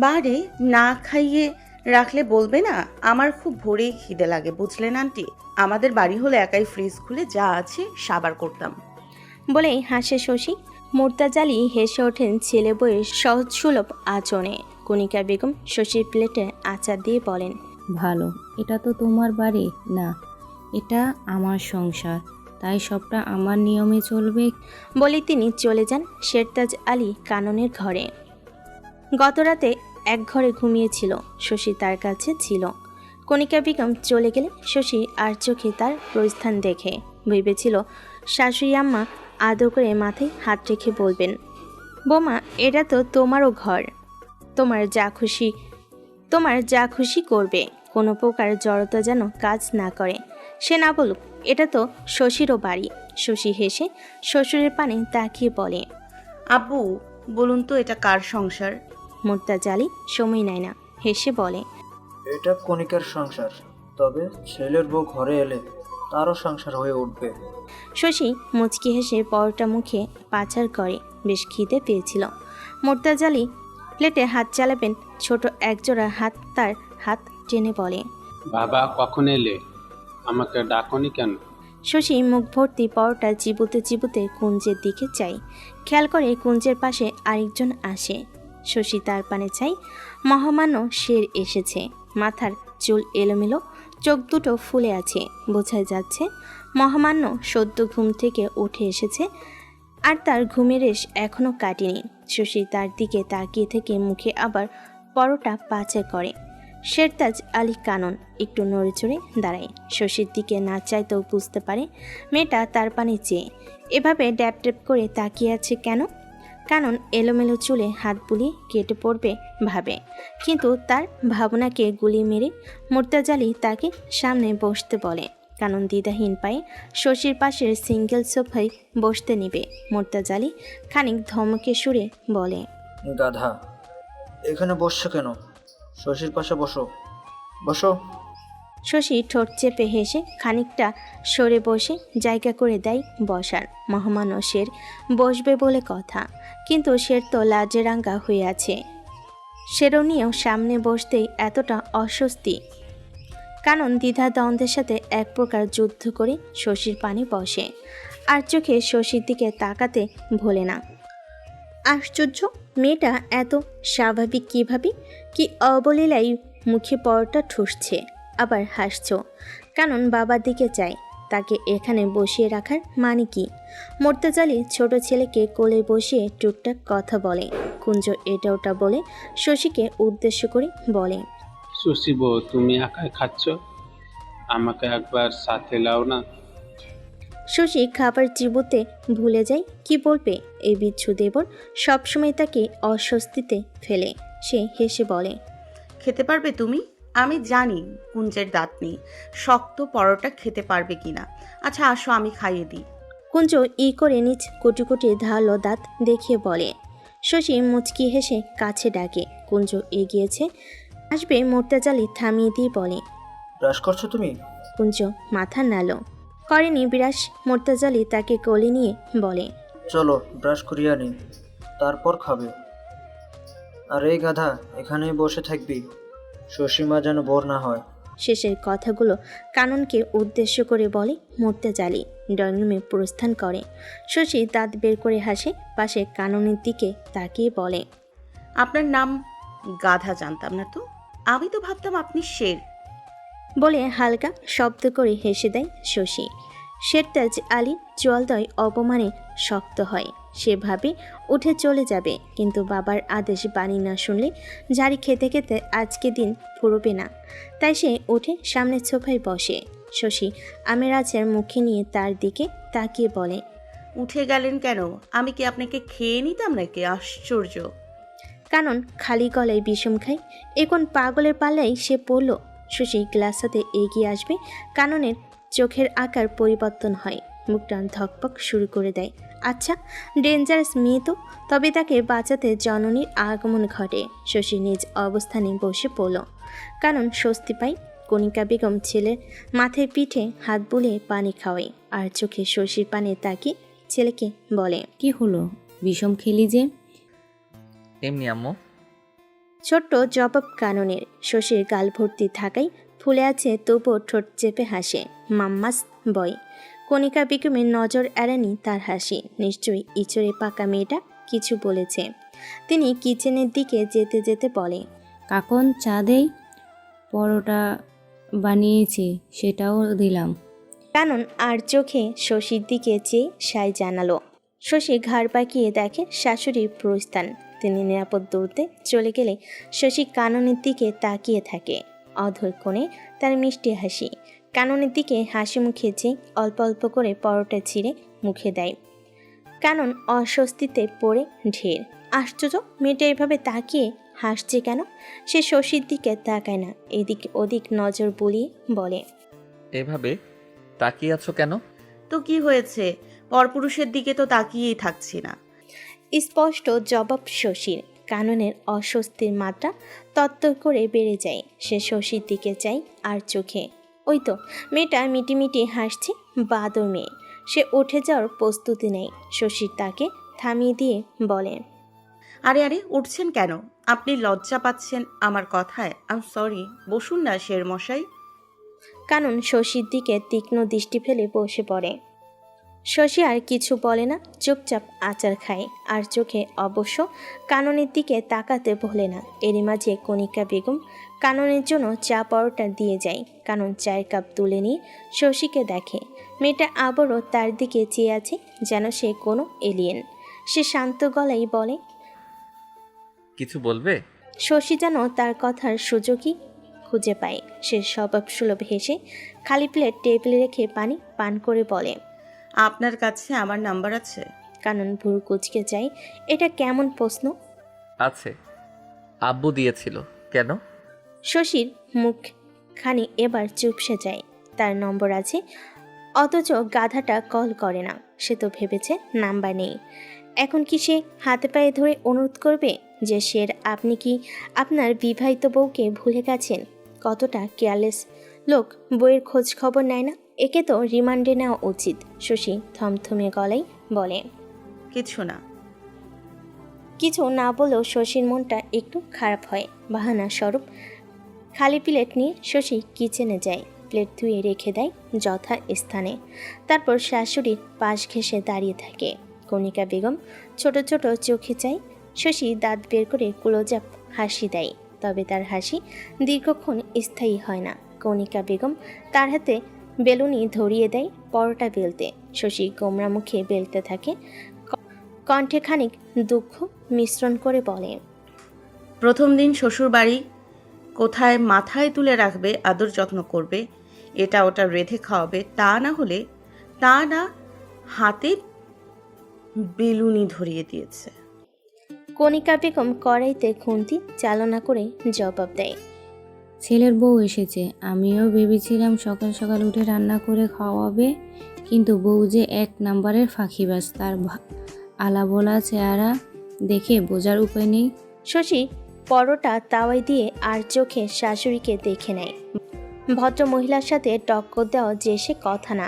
বারে না খাইয়ে রাখলে বলবে না? আমার খুব ভোরেই খিদে লাগে, বুঝলেন আন্টি? আমাদের বাড়ি হলে একাই ফ্রিজ খুলে যা আছে সাবার করতাম। বলেই হাসে শশী। মুরতাজ আলী হেসে ওঠেন ছেলে বইয়ের সহজ সুলভ আচরণে। কণিকা বেগম শশীর প্লেটে আচার দিয়ে বলেন, ভালো, এটা তো তোমার বাড়ি না, এটা আমার সংসার, তাই সবটা আমার নিয়মে চলবে। বলে তিনি চলে যান শেরতাজ আলী কাননের ঘরে। গতরাতে এক ঘরে ঘুমিয়েছিল শশী, তার কাছে ছিল। কণিকা বেগম চলে গেলে শশী আর চোখে তার প্রস্থান দেখে ভেবেছিল শাশুড়ি আম্মা আদর করে মাথায় হাত রেখে বলবেন, বোমা এটা তো তোমারও ঘর, তোমার যা খুশি করবে, কোনো প্রকার জড়তা যেন কাজ না করে। সে না বলুক, এটা তো শশীরও বাড়ি। শশী হেসে শ্বশুরের পানে তাকিয়ে বলে, আব্বু বলুন তো এটা কার সংসার? মুরতাজ আলী সময় নেয় না, হেসে বলে, এটা কণিকার সংসার, তবে ছেলের বউ ঘরে এলে তারও সংসার হয়ে উঠবে। শশী মুচকি হেসে পরোটা মুখে পাচার করে। বেশ খিদে পেয়েছিল। মুরতাজ আলী প্লেটে হাত চালাবেন, ছোট একজোড়া হাত তার হাত টেনে বলে, বাবা কখন এলে? আমাকে ডাকনি কেন? শশী মুখ ভর্তি পরোটা চিবুতে চিবুতে কুঞ্জের দিকে চাই। খেয়াল করে কুঞ্জের পাশে আরেকজন আসে। শশী তার পানে চাই। মহামান্য শের এসেছে। মাথার চুল এলোমেলো, চোখ দুটো ফুলে আছে। বোঝা যাচ্ছে মহামান্য সদ্য ঘুম থেকে উঠে এসেছে, আর তার ঘুমের রেশ এখনও কাটেনি। শশী তার দিকে তাকিয়ে থেকে মুখে আবার পরোটা পাচার করে। শেরতাজ আলী কানন একটু নড়ে চড়ে দাঁড়ায়। শশীর দিকে না চাইতেও বুঝতে পারে মেয়েটা তার পানে চেয়ে এভাবে ড্যাপ ড্যাপ করে তাকিয়ে আছে কেন। কানন এলোমেলো চুলে হাত বুলিয়ে কেটে পড়বে ভাবে, কিন্তু তার ভাবনাকে গুলি মেরে মুর্তাজালি তাকে সামনে বসতে বলে। কানন দ্বিধাহীন পায়ে শশীর পাশের সিঙ্গেল সোফায় বসতে নেবে। মুর্তাজালি খানিক ধমকে সুরে বলে, গাধা, এখানে বসছো কেন? শশীর পাশে বসো, বসো। শশী ঠোঁট চেপে হেসে খানিকটা সরে বসে জায়গা করে দেয় বসার। মহামান্য শের বসবে বলে কথা, কিন্তু শের তো লাজে রাঙ্গা হয়ে আছে। শেরও নিয়েও সামনে বসতেই এতটা অস্বস্তি। কানন দ্বিধা দ্বন্দ্বের সাথে এক প্রকার যুদ্ধ করে শশীর পানে বসে, আর চোখে শশীর দিকে তাকাতে ভোলে না। আশ্চর্য, মেয়েটা এত স্বাভাবিক কিভাবে? কি অবলীলাই মুখে পরোটা ঠুসছে, আবার হাসছ। কানন বাবার দিকে চায়, তাকে এখানে বসিয়ে রাখার মানে কি? মুর্তাজালি ছোট ছেলেকে কোলে বসিয়ে টুকটাক কথা বলে। কুঞ্জ এটা ওটা বলে শশীকে উদ্দেশ্য করে বলে, শশী বউ, তুমি একাই খাচ্ছ? আমাকে একবার সাথে লাও না। শশী খাবার চিবুতে ভুলে যায় কি বলবে। এই বিচ্ছু দেবর সবসময় তাকে অস্বস্তিতে ফেলে। সে হেসে বলে, খেতে পারবে তুমি? আমি জানি কুঞ্জের দাঁত নেই, শক্ত পরোটা খেতে পারবে কিনা। আচ্ছা আসো, আমি খাইয়ে দিই। কুঞ্জ ই করে নিজ কুটি কুটি ধারালো দাঁত দেখিয়ে বলে। শশী মুচকি হেসে কাছে ডাকে। কুঞ্জ এগিয়েছে আসবে, মুর্তাজালি থামিয়ে দিয়ে বলে, ব্রাশ করছো তুমি? কুঞ্জ মাথা নাড়ল। করেনি বিরাস। মুর্তাজালি তাকে কোলে নিয়ে বলে, চলো ব্রাশ করিয়ে আনি, তারপর খাবে। আর এই গাধা, এখানেই বসে থাকবি, শশীমা যেন বোর না হয়। শেষের কথাগুলো কাননকে উদ্দেশ্য করে বলে মুর্তাজালি। ড্রয়িং রুমে প্রস্থান করে। শশী দাঁত বের করে হাসে। পাশে কাননের দিকে তাকিয়ে বলে, আপনার নাম গাধা জানতাম না তো, আমি তো ভাবতাম আপনি শের। বলে হালকা শব্দ করে হেসে দেয় শশী। শেরতাজ আলী জলদয় অপমানে শক্ত হয়। সে ভাবে উঠে চলে যাবে, কিন্তু বাবার আদেশ বাণী না শুনলে ঝাড়ি খেতে খেতে আজকে দিন ফুরবে না। তাই সে উঠে সামনের সোফায় বসে। শশী আমের আচার মুখে নিয়ে তার দিকে তাকিয়ে বলে, উঠে গেলেন কেন? আমি কি আপনাকে খেয়ে নিতাম নাকি? আশ্চর্য। কানন খালি গলায় বিষম খায়। এখন পাগলের পাল্লায় সে পড়ল। শশী গ্লাস হাতে এগিয়ে আসবে, কাননের চোখের আকার পরিবর্তন হয়। মুখটা ধকপক শুরু করে দেয়। আচ্ছা, ডেঞ্জারাস মেয়ে তো। তবে তাকে বাঁচাতে জননীর আগমন ঘটে। শশী নিজ অবস্থানে বসে পড়ল। কানন স্বস্তি পায়। কণিকা বেগম ছেলের মাথায় পিঠে হাত বুলিয়ে পানি খাওয়ায়, আর চোখে শশীর পানে তাকিয়ে ছেলেকে বলে, কি হলো, বিষম খেলি যে? এমনি আম্মু। ছোট্ট জবাব কাননের। শশীর গাল ভর্তি থাকায় ফুলে আছে, তবুও ঠোঁট চেপে হাসে। মাম্মাস বয়। কণিকা বেগমের নজর এড়ানি তার হাসি। নিশ্চয়ই ইচড়ে পাকা মেয়েটা কিছু বলেছে। তিনি কিচেনের দিকে যেতে যেতে বলে, কাকন চা দেই, পরোটা বানিয়েছি সেটাও দিলাম। কানন আর চোখে শশীর দিকে চেয়ে সায় জানালো। শশী ঘাড় পাকিয়ে দেখে শাশুড়ির প্রস্থান। তিনি নিরাপদ দৌড়তে চলে গেলে শশী কাননের দিকে তাকিয়ে থাকে। অধর কোণে তার মিষ্টি হাসি। কাননের দিকে হাসি মুখে চেয়ে অল্প অল্প করে পরোটা ছিঁড়ে মুখে দেয়। কানন অস্বস্তিতে পড়ে ঢের। আশ্চর্য, মেয়েটা এভাবে তাকিয়ে হাসছে কেন? সে শশীর দিকে তাকায় না, এদিক ওদিক নজর বুলিয়ে বলে, এভাবে তাকিয়ে আছো কেন? তো কি হয়েছে? পরপুরুষের দিকে তো তাকিয়েই থাকছি না। স্পষ্ট জবাব শশীর। কাননের অস্বস্তির মাত্রা তত্তর করে বেড়ে যায়। সে শশীর দিকে চায় আর চোখে ওই তো মেয়েটা মিটিমিটি হাসছে। বাদর মেয়ে। সে উঠে যাওয়ার প্রস্তুতি নেয়। শশীর তাকে থামিয়ে দিয়ে বলে, আরে আরে, উঠছেন কেন? আপনি লজ্জা পাচ্ছেন আমার কথায়? I am sorry. বসুন না শের মশাই। কানন শশীর দিকে তীক্ষ্ণ দৃষ্টি ফেলে বসে পড়ে। শশী আর কিছু বলে না, চুপচাপ আচার খায় আর চোখে অবশ্য কাননের দিকে তাকাতে ভোলে না। এরই মাঝে কণিকা বেগম কাননের জন্য চা পরোটা দিয়ে যায়। কানন চায়ের কাপ তুলে নিয়ে শশীকে দেখে। মেয়েটা আবারও তার দিকে চেয়ে আছে, যেন সে কোনো এলিয়েন। সে শান্ত গলায় বলে, কিছু বলবে? শশী যেন তার কথার সুযোগই খুঁজে পায়। সে স্বভাবসুলভ হেসে খালি প্লেট টেবিলে রেখে পানি পান করে বলে, আপনার কাছে আমার নাম্বার আছে? কানন ভুরু কুচকে যায়। এটা কেমন প্রশ্ন? আছে, আব্বু দিয়েছিল। কেন? শশীর মুখখানি এবার চুপসে যায়। তার নম্বর আছে, অথচ গাধাটা কল করে না। সে তো ভেবেছে নাম্বার নেই। এখন কি সে হাতে পায়ে ধরে অনুরোধ করবে যে শের, আপনি কি আপনার বিবাহিত বউকে ভুলে গেছেন? কতটা কেয়ারলেস লোক, বইয়ের খোঁজ খবর নেয় না। একে তো রিমান্ডে নেওয়া উচিত। শশী থমথমে গলায় বলে, কিছু না। কিছু না বলেও শশীর মনটা একটু খারাপ হয়। বাহানা স্বরূপ খালি প্লেট নিয়ে শশী কিচেনে যায়। প্লেট ধুয়ে রেখে দেয় যথা স্থানে। তারপর শাশুড়ির পাশ ঘেঁষে দাঁড়িয়ে থাকে। কণিকা বেগম ছোট ছোট চোখে চায়। শশী দাঁত বের করে ক্লোজআপ হাসি দেয়, তবে তার হাসি দীর্ঘক্ষণ স্থায়ী হয় না। কণিকা বেগম তার হাতে বেলুনি ধরিয়ে দেয় পরোটা বেলতে। শশী গোমরা মুখে বেলতে থাকে, কণ্ঠে খানিক দুঃখ মিশ্রণ করে বলে, প্রথম দিন শ্বশুর বাড়ি কোথায় মাথায় তুলে রাখবে, আদর যত্ন করবে, এটা ওটা রেঁধে খাওয়াবে, তা না হাতে বেলুনি ধরিয়ে দিয়েছে। কণিকা বেগম কড়াইতে খুন্তি চালনা করে জবাব দেয়, ছেলের বউ এসেছে। আমিও ভেবেছিলাম সকাল সকাল উঠে রান্না করে খাওয়াবে, কিন্তু বউ যে এক নাম্বারের ফাঁকিবাজ। তার আলাবোলা চেহারা দেখে বোঝার উপায় নেই। শশী পরোটা তাওয়ায় দিয়ে আর চোখে শাশুড়িকে দেখে নেয়। ভদ্র মহিলার সাথে টক্কর দেওয়া যে সে কথা না।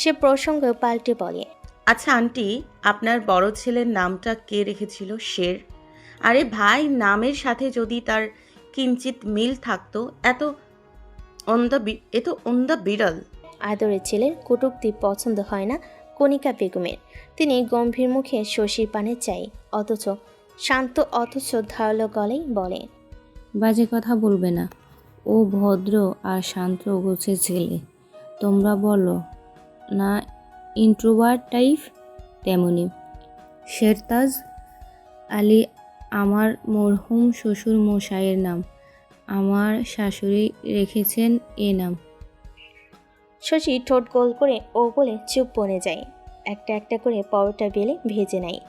সে প্রসঙ্গ পাল্টে বলে, আচ্ছা আন্টি, আপনার বড় ছেলের নামটা কে রেখেছিল? শের? আরে ভাই, নামের সাথে যদি তার কিঞ্চিত মিল থাকতো। এত অন দ্য বিরল। আদরের ছেলের কটূক্তি পছন্দ হয় না কণিকা বেগমের। তিনি গম্ভীর মুখে শশীর পানে চাই, অথচ শান্ত অথচ ধারালো গলায় বলে, বাজে কথা বলবে না। ও ভদ্র আর শান্ত গোছের ছেলে। তোমরা বলো না ইন্ট্রোভার্ট টাইপ, তেমনি। শেরতাজ আলী আমার মরহুম শ্বশুর মশাইয়ের নাম। আমার শাশুড়ি রেখেছেন এ নাম। শশী ঠোঁট গোল করে ও বলে চুপ বনে যায়। একটা একটা করে পরোটা বেলে ভেজে নেয়।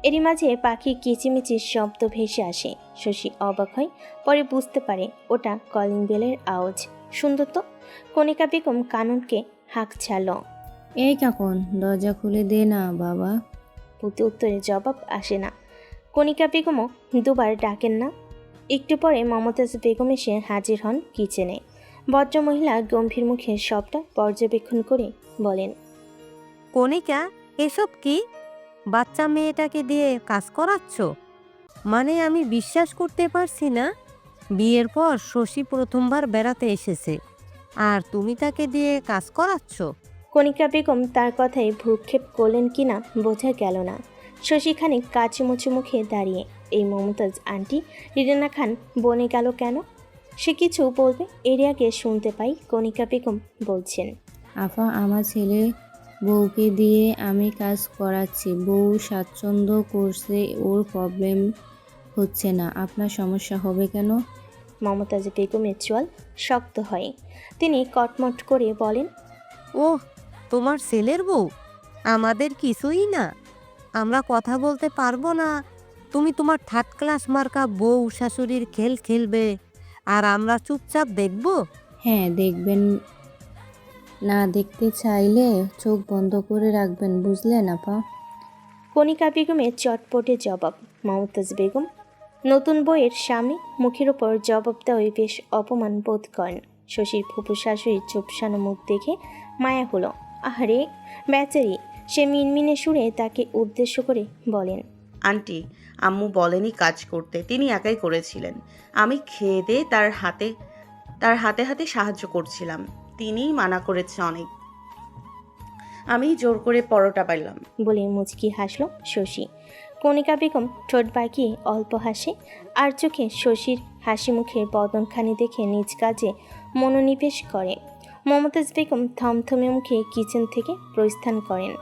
এরই মাঝে পাখির কিচিমিচির শব্দ ভেসে আসে। শশী অবাক হয়, পরে বুঝতে পারে ওটা কলিং বেলের আওয়াজ। সুন্দর তো। কণিকা বেগম কাননকে হাঁক ছাড়ল, এই কাকন, দরজা খুলে দে না বাবা। প্রতি উত্তরে জবাব আসে না। কণিকা বেগমও দুবার ডাকেন না। একটু পরে মমতাজ বেগম এসে হাজির হন কিচেনে। ভদ্রমহিলা গম্ভীর মুখে সবটা পর্যবেক্ষণ করে বলেন, কণিকা, এসব কি? বাচ্চা মেয়েটাকে দিয়ে কাজ করাচ্ছ? মানে আমি বিশ্বাস করতে পারছি না। বিয়ের পর শশী প্রথমবার বেড়াতে এসেছে, আর তুমি তাকে দিয়ে কাজ করাচ্ছ? কণিকা বেগম তার কথায় ভ্রুক্ষেপ করলেন কিনা বোঝা গেল না। শশী খানিক কাচুমুচু মুখে দাঁড়িয়ে। এই মমতাজ আন্টি রিনা খান বনে গেল কেন? সে কিছু বলবে এর আগে শুনতে পাই কণিকা বেগম বলছেন, আপা, আমার ছেলে বউকে দিয়ে আমি কাজ করাচ্ছি। বউ স্বাচ্ছন্দ্য করছে, ওর প্রবলেম হচ্ছে না। আপনার সমস্যা হবে কেন? মমতাজ বেগমের চোয়াল শক্ত হয়। তিনি কটমট করে বলেন, ওহ, তোমার ছেলের বউ? আমাদের কিছুই না, আমরা কথা বলতে পারবো না। তুমি তোমার থার্ড ক্লাস মার্কা বউ শাশুড়ির খেল খেলবে, আর আমরা চুপচাপ দেখবো? হ্যাঁ, দেখবেন। না দেখতে চাইলে চোখ বন্ধ করে রাখবেন, বুঝলেন আপা? কণিকা বেগমের চটপটে জবাব। মমতাজ বেগম নতুন বইয়ের সামনে মুখের ওপর জবাব দেওয়ায় বেশ অপমান বোধ করেন। শশীর ফুপু শাশুড়ির চুপসানো মুখ দেখে মায়া হলো। আহারে বেচারি। সে মিনমিনে সুরে তাকে উদ্দেশ্য করে বলেন, আন্টি, আম্মু বলেনি কাজ করতে, তিনি একাই করেছিলেন। আমি খেয়ে দিয়ে তার হাতে তার হাতে হাতে সাহায্য করছিলাম। তিনিই মানা করেছে অনেক। আমি জোর করে পরোটা পাইলাম বলে মুচকি হাসল শশী। কণিকা বেগম ঠোঁট বাঁকিয়ে অল্প হাসে, আর চোখে শশীর হাসি মুখের বদনখানি দেখে নিজ কাজে মনোনিবেশ করে। মমতাজ বেগম থমথমে মুখে কিচেন থেকে প্রস্থান করেন।